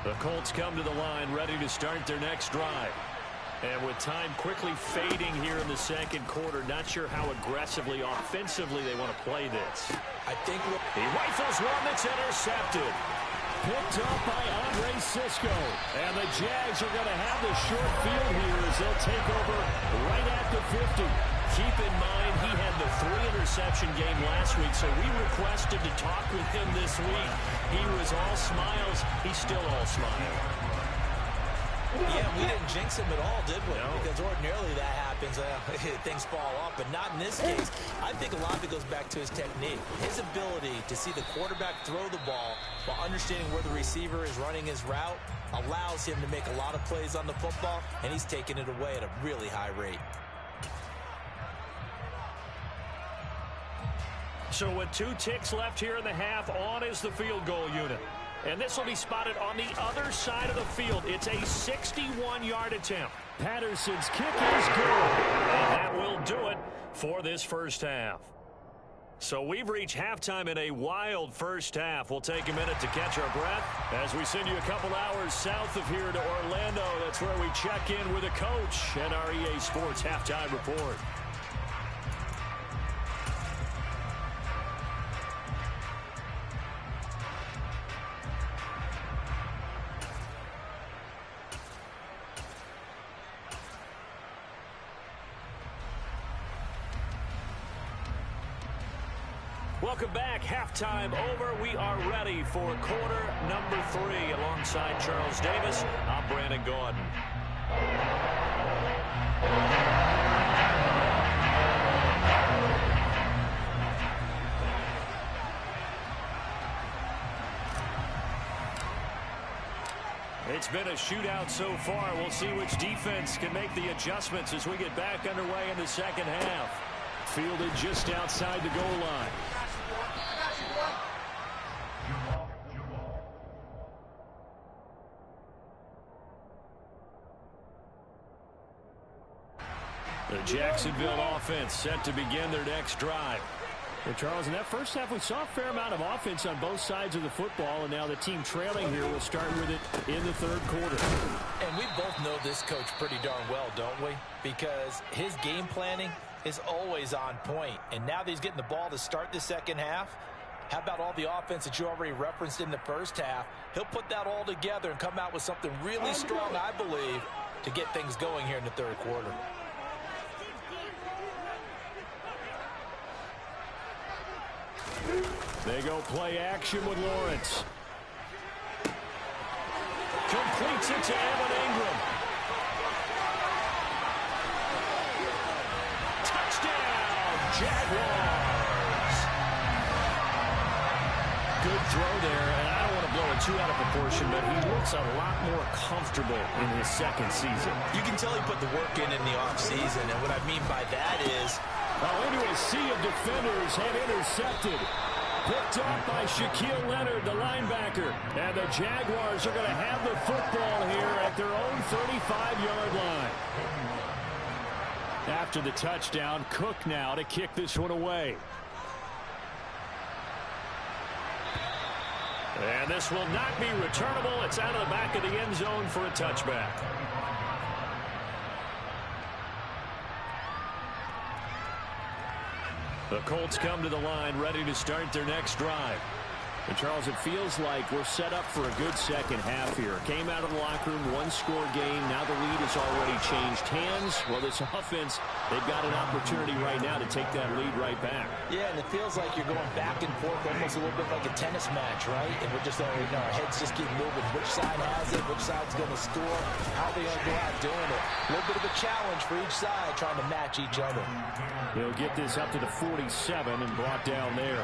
Speaker 1: The Colts come to the line ready to start their next drive. And with time quickly fading here in the second quarter, not sure how aggressively, offensively they want to play this.
Speaker 4: I think
Speaker 1: he rifles one that's intercepted. Picked up by Andre Sisco. And the Jags are going to have the short field here as they'll take over right at the 50. Keep in mind he had the 3-interception game last week, so we requested to talk with him this week. He was all smiles. He's still all smiles.
Speaker 4: Yeah, we didn't jinx him at all, did we?
Speaker 1: No.
Speaker 4: Because ordinarily that happens. Things fall off, but not in this case. I think a lot of it goes back to his technique. His ability to see the quarterback throw the ball while understanding where the receiver is running his route allows him to make a lot of plays on the football, and he's taking it away at a really high rate.
Speaker 1: So with 2 ticks left here in the half, on is the field goal unit. And this will be spotted on the other side of the field. It's a 61-yard attempt. Patterson's kick is good. And that will do it for this first half. So we've reached halftime in a wild first half. We'll take a minute to catch our breath as we send you a couple hours south of here to Orlando. That's where we check in with a coach and our EA Sports Halftime Report. Welcome back. Halftime over. We are ready for quarter number 3. Alongside Charles Davis, I'm Brandon Gordon. It's been a shootout so far. We'll see which defense can make the adjustments as we get back underway in the second half. Fielded just outside the goal line. The Jacksonville offense set to begin their next drive. Well, Charles, in that first half, we saw a fair amount of offense on both sides of the football, and now the team trailing here will start with it in the third quarter.
Speaker 4: And we both know this coach pretty darn well, don't we? Because his game planning is always on point. And now that he's getting the ball to start the second half, how about all the offense that you already referenced in the first half? He'll put that all together and come out with something really strong, I believe, to get things going here in the third quarter.
Speaker 1: They go play action with Lawrence. Completes it to Evan Ingram. Touchdown, Jaguars. Good throw there, and I don't want to blow it too out of proportion, but he looks a lot more comfortable in his second season.
Speaker 4: You can tell he put the work in the offseason, and what I mean by that is...
Speaker 1: Into a sea of defenders and intercepted. Picked up by Shaquille Leonard, the linebacker. And the Jaguars are going to have the football here at their own 35-yard line. After the touchdown, Cook now to kick this one away. And this will not be returnable. It's out of the back of the end zone for a touchback. The Colts come to the line ready to start their next drive. And Charles, it feels like we're set up for a good second half here. Came out of the locker room, one-score game. Now the lead has already changed hands. Well, this offense, they've got an opportunity right now to take that lead right back.
Speaker 3: Yeah, and it feels like you're going back and forth, almost a little bit like a tennis match, right? And we're just, our heads just keep moving. Which side has it? Which side's going to score? How are they going to go out doing it? A little bit of a challenge for each side, trying to match each other.
Speaker 1: He'll get this up to the 47 and brought down there.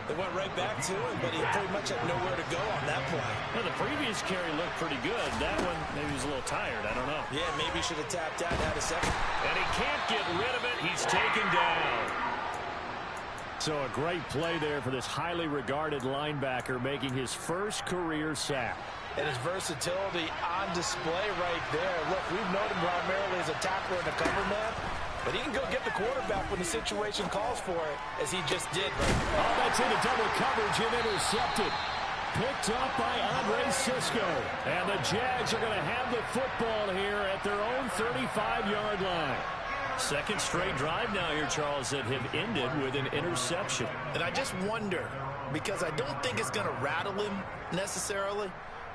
Speaker 4: They went right back to him, but he pretty much had nowhere to go on that play.
Speaker 1: Well, the previous carry looked pretty good. That one, maybe he was a little tired. I don't know.
Speaker 4: Yeah, maybe he should have tapped out and had a second.
Speaker 1: And he can't get rid of it. He's taken down. So a great play there for this highly regarded linebacker, making his first career sack.
Speaker 4: And his versatility on display right there. Look, we've known him primarily as a tackler and a cover man. But he can go get the quarterback when the situation calls for it, as he just did.
Speaker 1: Oh, that's into double coverage and intercepted. Picked up by Andre Cisco. And the Jags are going to have the football here at their own 35-yard line. Second straight drive now here, Charles, that have ended with an interception.
Speaker 4: And I just wonder, because I don't think it's going to rattle him necessarily,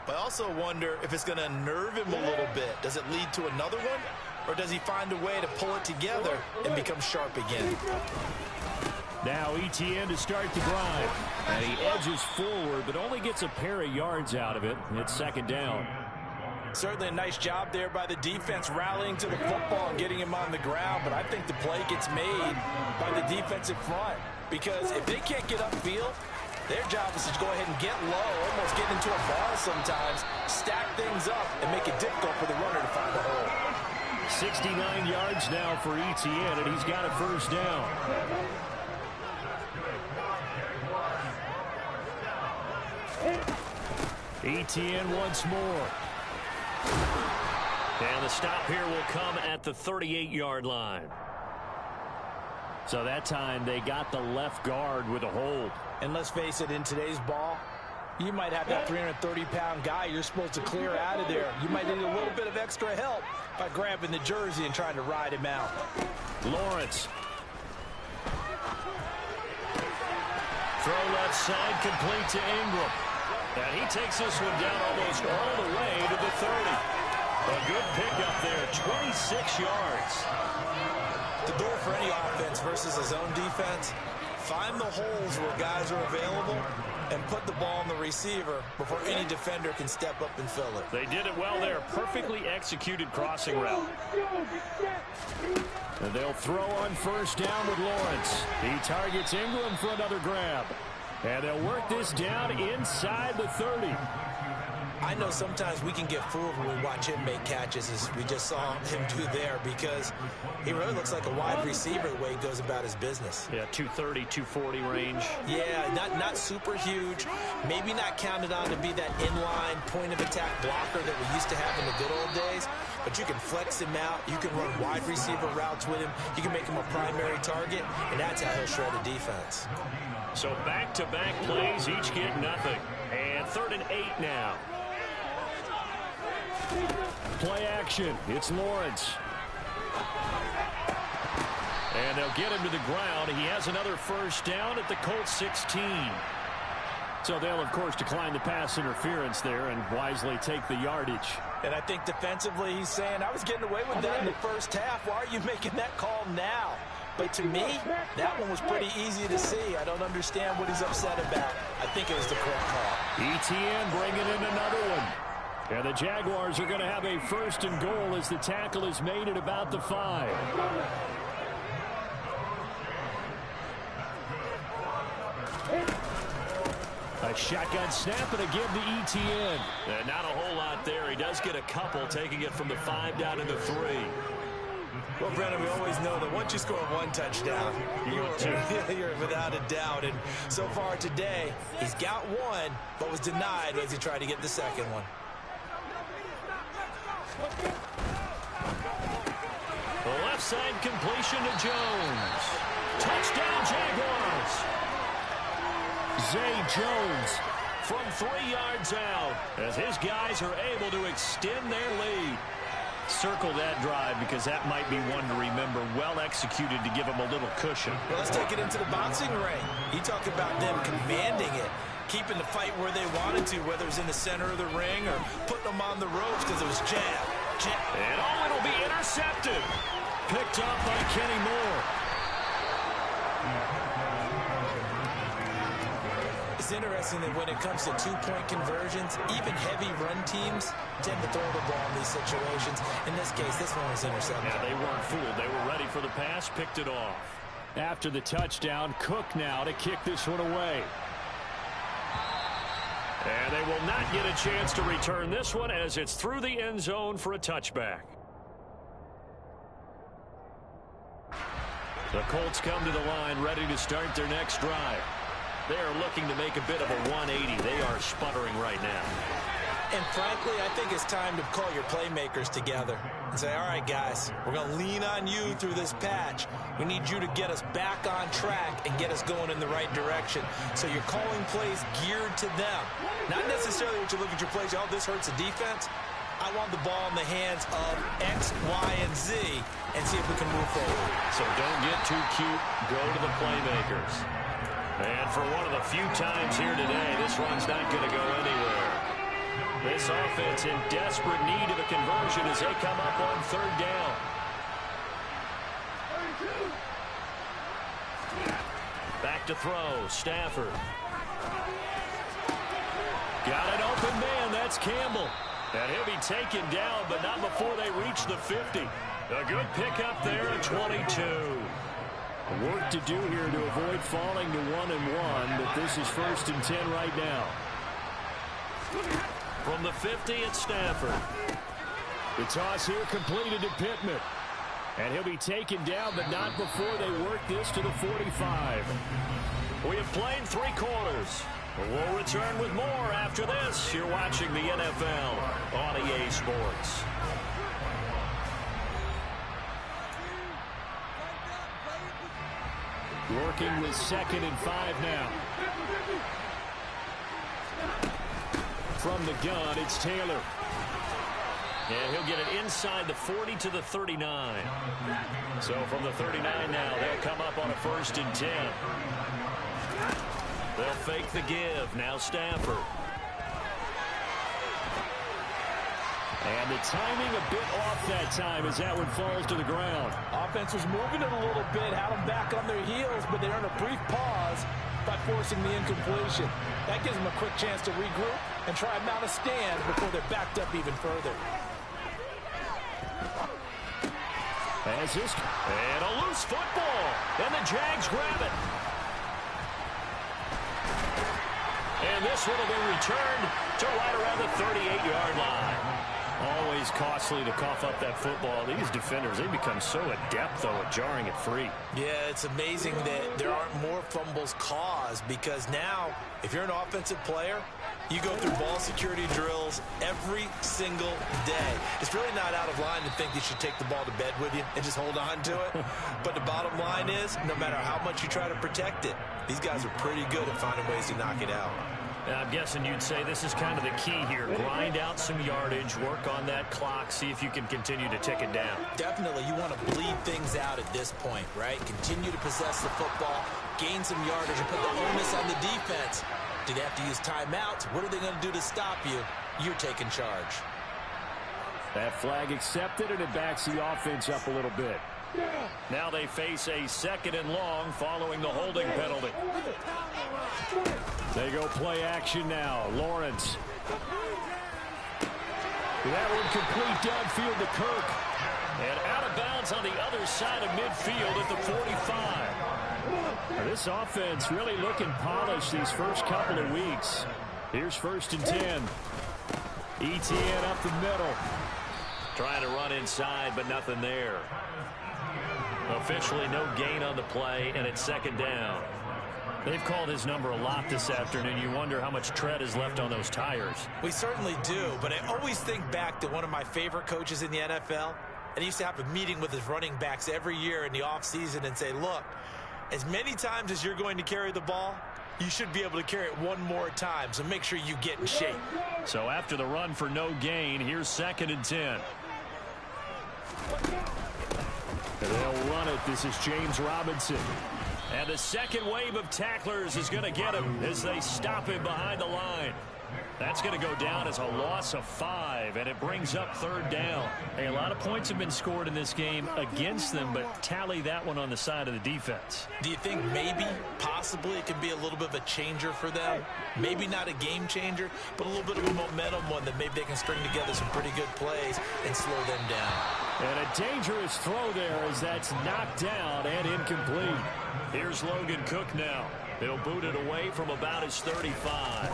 Speaker 4: but I also wonder if it's going to unnerve him a little bit. Does it lead to another one? Or does he find a way to pull it together and become sharp again?
Speaker 1: Now Etienne to start the drive. And he edges forward, but only gets a pair of yards out of it. It's second down.
Speaker 4: Certainly a nice job there by the defense, rallying to the football and getting him on the ground. But I think the play gets made by the defensive front. Because if they can't get upfield, their job is to go ahead and get low, almost get into a ball sometimes, stack things up, and make it difficult for the runner to find a hole.
Speaker 1: 69 yards now for Etienne, and he's got a first down. Etienne once more. And the stop here will come at the 38-yard line. So that time they got the left guard with a hold.
Speaker 3: And let's face it, in today's ball, you might have that 330-pound guy you're supposed to clear out of there. You might need a little bit of extra help by grabbing the jersey and trying to ride him out.
Speaker 1: Lawrence. Throw left side, complete to Ingram. And he takes this one down almost all the way to the 30. A good pickup there, 26 yards.
Speaker 4: The door for any offense versus his own defense, find the holes where guys are available and put the ball on the receiver before any defender can step up and fill it.
Speaker 1: They did it well there. Perfectly executed crossing route. And they'll throw on first down with Lawrence. He targets Ingram for another grab. And they'll work this down inside the 30.
Speaker 4: I know sometimes we can get fooled when we watch him make catches, as we just saw him do there, because he really looks like a wide receiver the way he goes about his business.
Speaker 1: Yeah, 230, 240 range.
Speaker 4: Yeah, not super huge. Maybe not counted on to be that inline point-of-attack blocker that we used to have in the good old days, but you can flex him out. You can run wide receiver routes with him. You can make him a primary target, and that's how he'll shred a defense.
Speaker 1: So back-to-back plays, each get nothing. And 3rd and 8 now. Play action. It's Lawrence. And they'll get him to the ground. He has another first down at the Colts 16. So they'll, of course, decline the pass interference there and wisely take the yardage.
Speaker 3: And I think defensively he's saying, I was getting away with that in the first half. Why are you making that call now?
Speaker 4: But to me, that one was pretty easy to see. I don't understand what he's upset about. I think it was the correct call.
Speaker 1: ETN bringing in another one. And the Jaguars are going to have a 1st and goal as the tackle is made at about the 5. A shotgun snap and a give to ETN.
Speaker 5: Not a whole lot there. He does get a couple, taking it from the 5 down to the 3.
Speaker 4: Well, Brennan, we always know that once you score one touchdown, you're without a doubt. And so far today, he's got one, but was denied as he tried to get the second one.
Speaker 1: The left side completion to Jones. Touchdown, Jaguars. Zay Jones from 3 yards out as his guys are able to extend their lead. Circle that drive because that might be one to remember. Well executed to give them a little cushion.
Speaker 4: Well, let's take it into the boxing ring. You talk about them commanding it, keeping the fight where they wanted to, whether it was in the center of the ring or putting them on the ropes because it was jab.
Speaker 1: And it'll be intercepted. Picked up by Kenny Moore.
Speaker 4: It's interesting that when it comes to two-point conversions, even heavy run teams tend to throw the ball in these situations. In this case, this one was intercepted.
Speaker 1: Yeah, they weren't fooled. They were ready for the pass, picked it off. After the touchdown, Cook now to kick this one away. And they will not get a chance to return this one as it's through the end zone for a touchback. The Colts come to the line ready to start their next drive. They are looking to make a bit of a 180. They are sputtering right now.
Speaker 4: And frankly, I think it's time to call your playmakers together and say, all right, guys, we're going to lean on you through this patch. We need you to get us back on track and get us going in the right direction. So you're calling plays geared to them. Not necessarily what you look at your plays, oh, this hurts the defense. I want the ball in the hands of X, Y, and Z and see if we can move forward.
Speaker 1: So don't get too cute. Go to the playmakers. And for one of the few times here today, this run's not going to go anywhere. This offense in desperate need of a conversion as they come up on 3rd down. Back to throw, Stafford. Got an open man, that's Campbell. And he'll be taken down, but not before they reach the 50. A good pickup there at 22. Work to do here to avoid falling to 1-1, but this is 1st and 10 right now. From the 50, it's Stafford. The toss here completed to Pittman. And he'll be taken down, but not before they work this to the 45. We have played 3 quarters. We'll return with more after this. You're watching the NFL on EA Sports. Working with 2nd and 5 now. From the gun, it's Taylor. And he'll get it inside the 40 to the 39. So from the 39 now, they'll come up on a 1st and 10. They'll fake the give. Now Stafford. And the timing a bit off that time as that one falls to the ground.
Speaker 4: Offense was moving it a little bit, had them back on their heels, but they earned a brief pause by forcing the incompletion. That gives them a quick chance to regroup and try and mount a stand before they're backed up even further.
Speaker 1: And a loose football. And the Jags grab it. And this one will be returned to right around the 38-yard line. Always costly to cough up that football. These defenders, they become so adept, though, at jarring it free.
Speaker 4: Yeah, it's amazing that there aren't more fumbles caused because now, if you're an offensive player, you go through ball security drills every single day. It's really not out of line to think you should take the ball to bed with you and just hold on to it. But the bottom line is, no matter how much you try to protect it, these guys are pretty good at finding ways to knock it out.
Speaker 1: I'm guessing you'd say this is kind of the key here. Grind out some yardage, work on that clock, see if you can continue to tick it down.
Speaker 4: Definitely, you want to bleed things out at this point, right? Continue to possess the football, gain some yardage, and put the onus on the defense. Do they have to use timeouts? What are they going to do to stop you? You're taking charge.
Speaker 1: That flag accepted, and it backs the offense up a little bit. Now they face a 2nd and long following the holding penalty. They go play action now. Lawrence. That one complete downfield to Kirk. And out of bounds on the other side of midfield at the 45. This offense really looking polished these first couple of weeks. Here's 1st and 10. ETN up the middle.
Speaker 5: Trying to run inside, but nothing there. Officially no gain on the play, and it's 2nd down.
Speaker 1: They've called his number a lot this afternoon. You wonder how much tread is left on those tires.
Speaker 4: We certainly do, but I always think back to one of my favorite coaches in the NFL. And he used to have a meeting with his running backs every year in the offseason and say, look, as many times as you're going to carry the ball, you should be able to carry it one more time, so make sure you get in shape.
Speaker 1: So after the run for no gain, here's 2nd and 10. They'll run it. This is James Robinson. And the second wave of tacklers is going to get him as they stop him behind the line. That's going to go down as a loss of 5, and it brings up 3rd down. Hey, a lot of points have been scored in this game against them, but tally that one on the side of the defense.
Speaker 4: Do you think maybe, possibly, it could be a little bit of a changer for them? Maybe not a game changer, but a little bit of a momentum one that maybe they can string together some pretty good plays and slow them down.
Speaker 1: And a dangerous throw there as that's knocked down and incomplete. Here's Logan Cook now. He'll boot it away from about his 35.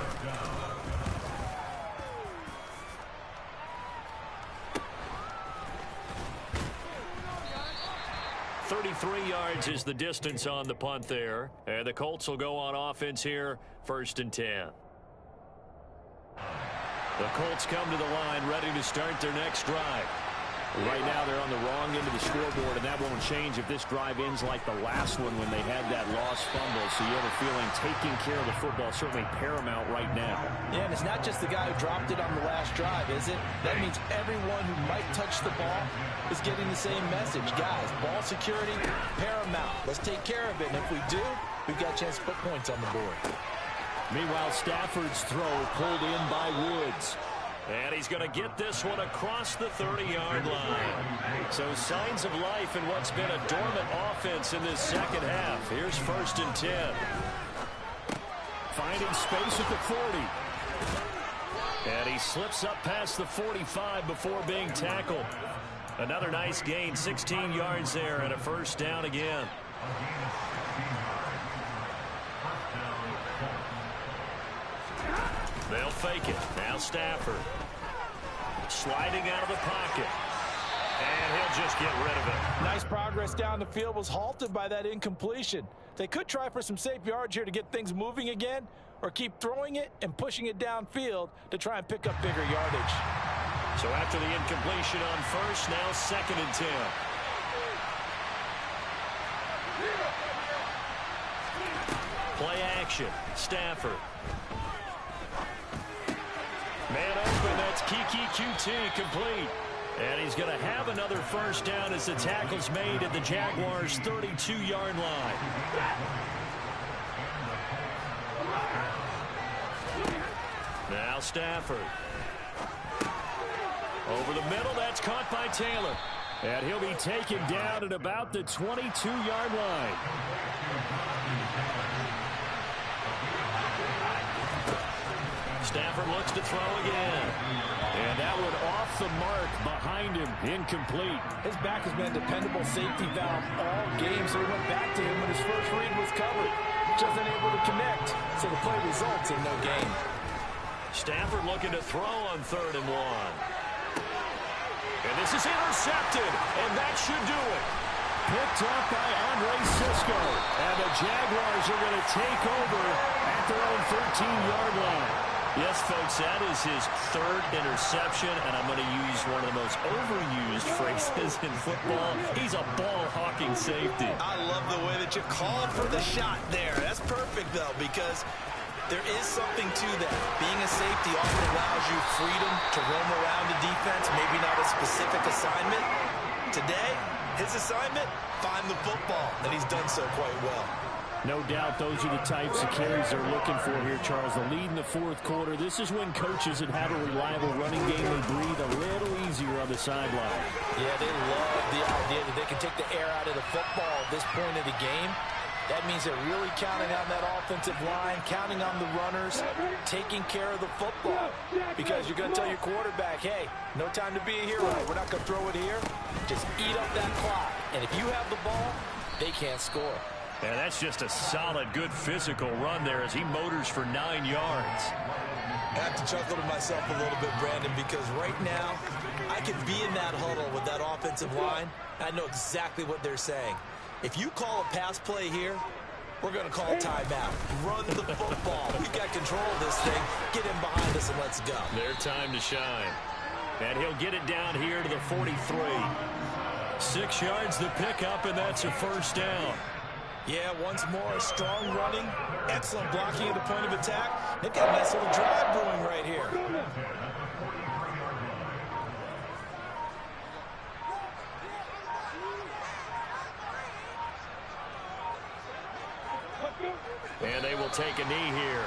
Speaker 1: 33 yards is the distance on the punt there. And the Colts will go on offense here, 1st and 10. The Colts come to the line ready to start their next drive. Right now they're on the wrong end of the scoreboard, and that won't change if this drive ends like the last one when they had that lost fumble. So you have a feeling taking care of the football is certainly paramount right now.
Speaker 3: Yeah, and it's not just the guy who dropped it on the last drive, is it? That means everyone who might touch the ball is getting the same message. Guys, ball security, paramount. Let's take care of it, and if we do, we've got a chance to put points on the board.
Speaker 1: Meanwhile, Stafford's throw pulled in by Woods. And he's going to get this one across the 30-yard line. So signs of life in what's been a dormant offense in this second half. Here's 1st and 10. Finding space at the 40. And he slips up past the 45 before being tackled. Another nice gain, 16 yards there, and a 1st down again. They'll fake it. Now Stafford. Sliding out of the pocket. And he'll just get rid of it.
Speaker 3: Nice progress down the field, was halted by that incompletion. They could try for some safe yards here to get things moving again, or keep throwing it and pushing it downfield to try and pick up bigger yardage.
Speaker 1: So after the incompletion on 1st, now 2nd and 10. Play action. Stafford. Man open, that's Kiki QT complete. And he's going to have another 1st down as the tackle's made at the Jaguars' 32-yard line. Now Stafford. Over the middle, that's caught by Taylor. And he'll be taken down at about the 22-yard line. Stafford looks to throw again. And that one off the mark behind him, incomplete.
Speaker 3: His back has been a dependable safety valve all game, so he went back to him when his first read was covered. Just unable to connect, so the play results in no gain.
Speaker 1: Stafford looking to throw on 3rd and 1. And this is intercepted, and that should do it. Picked up by Andre Sisco. And the Jaguars are going to take over at their own 13-yard line. Yes, folks, that is his 3rd interception, and I'm going to use one of the most overused phrases in football. He's a ball-hawking safety.
Speaker 4: I love the way that you called for the shot there. That's perfect, though, because there is something to that. Being a safety often allows you freedom to roam around the defense, maybe not a specific assignment. Today, his assignment, find the football, and he's done so quite well.
Speaker 1: No doubt those are the types of carries they're looking for here, Charles. The lead in the 4th quarter. This is when coaches that have a reliable running game, they breathe a little easier on the sideline.
Speaker 3: Yeah, they love the idea that they can take the air out of the football at this point of the game. That means they're really counting on that offensive line, counting on the runners, taking care of the football. Because you're going to tell your quarterback, hey, no time to be a hero. We're not going to throw it here. Just eat up that clock. And if you have the ball, they can't score.
Speaker 5: And that's just a solid, good physical run there as he motors for 9 yards.
Speaker 4: I have to chuckle to myself a little bit, Brandon, because right now I could be in that huddle with that offensive line. I know exactly what they're saying. If you call a pass play here, we're going to call a timeout. Run the football. We've got control of this thing. Get in behind us and let's go.
Speaker 5: Their time to shine. And he'll get it down here to the 43.
Speaker 1: 6 yards the pickup, and that's a first down.
Speaker 4: Yeah, once more, strong running, excellent blocking at the point of attack. They've got a nice little drive brewing right here.
Speaker 5: And they will take a knee here.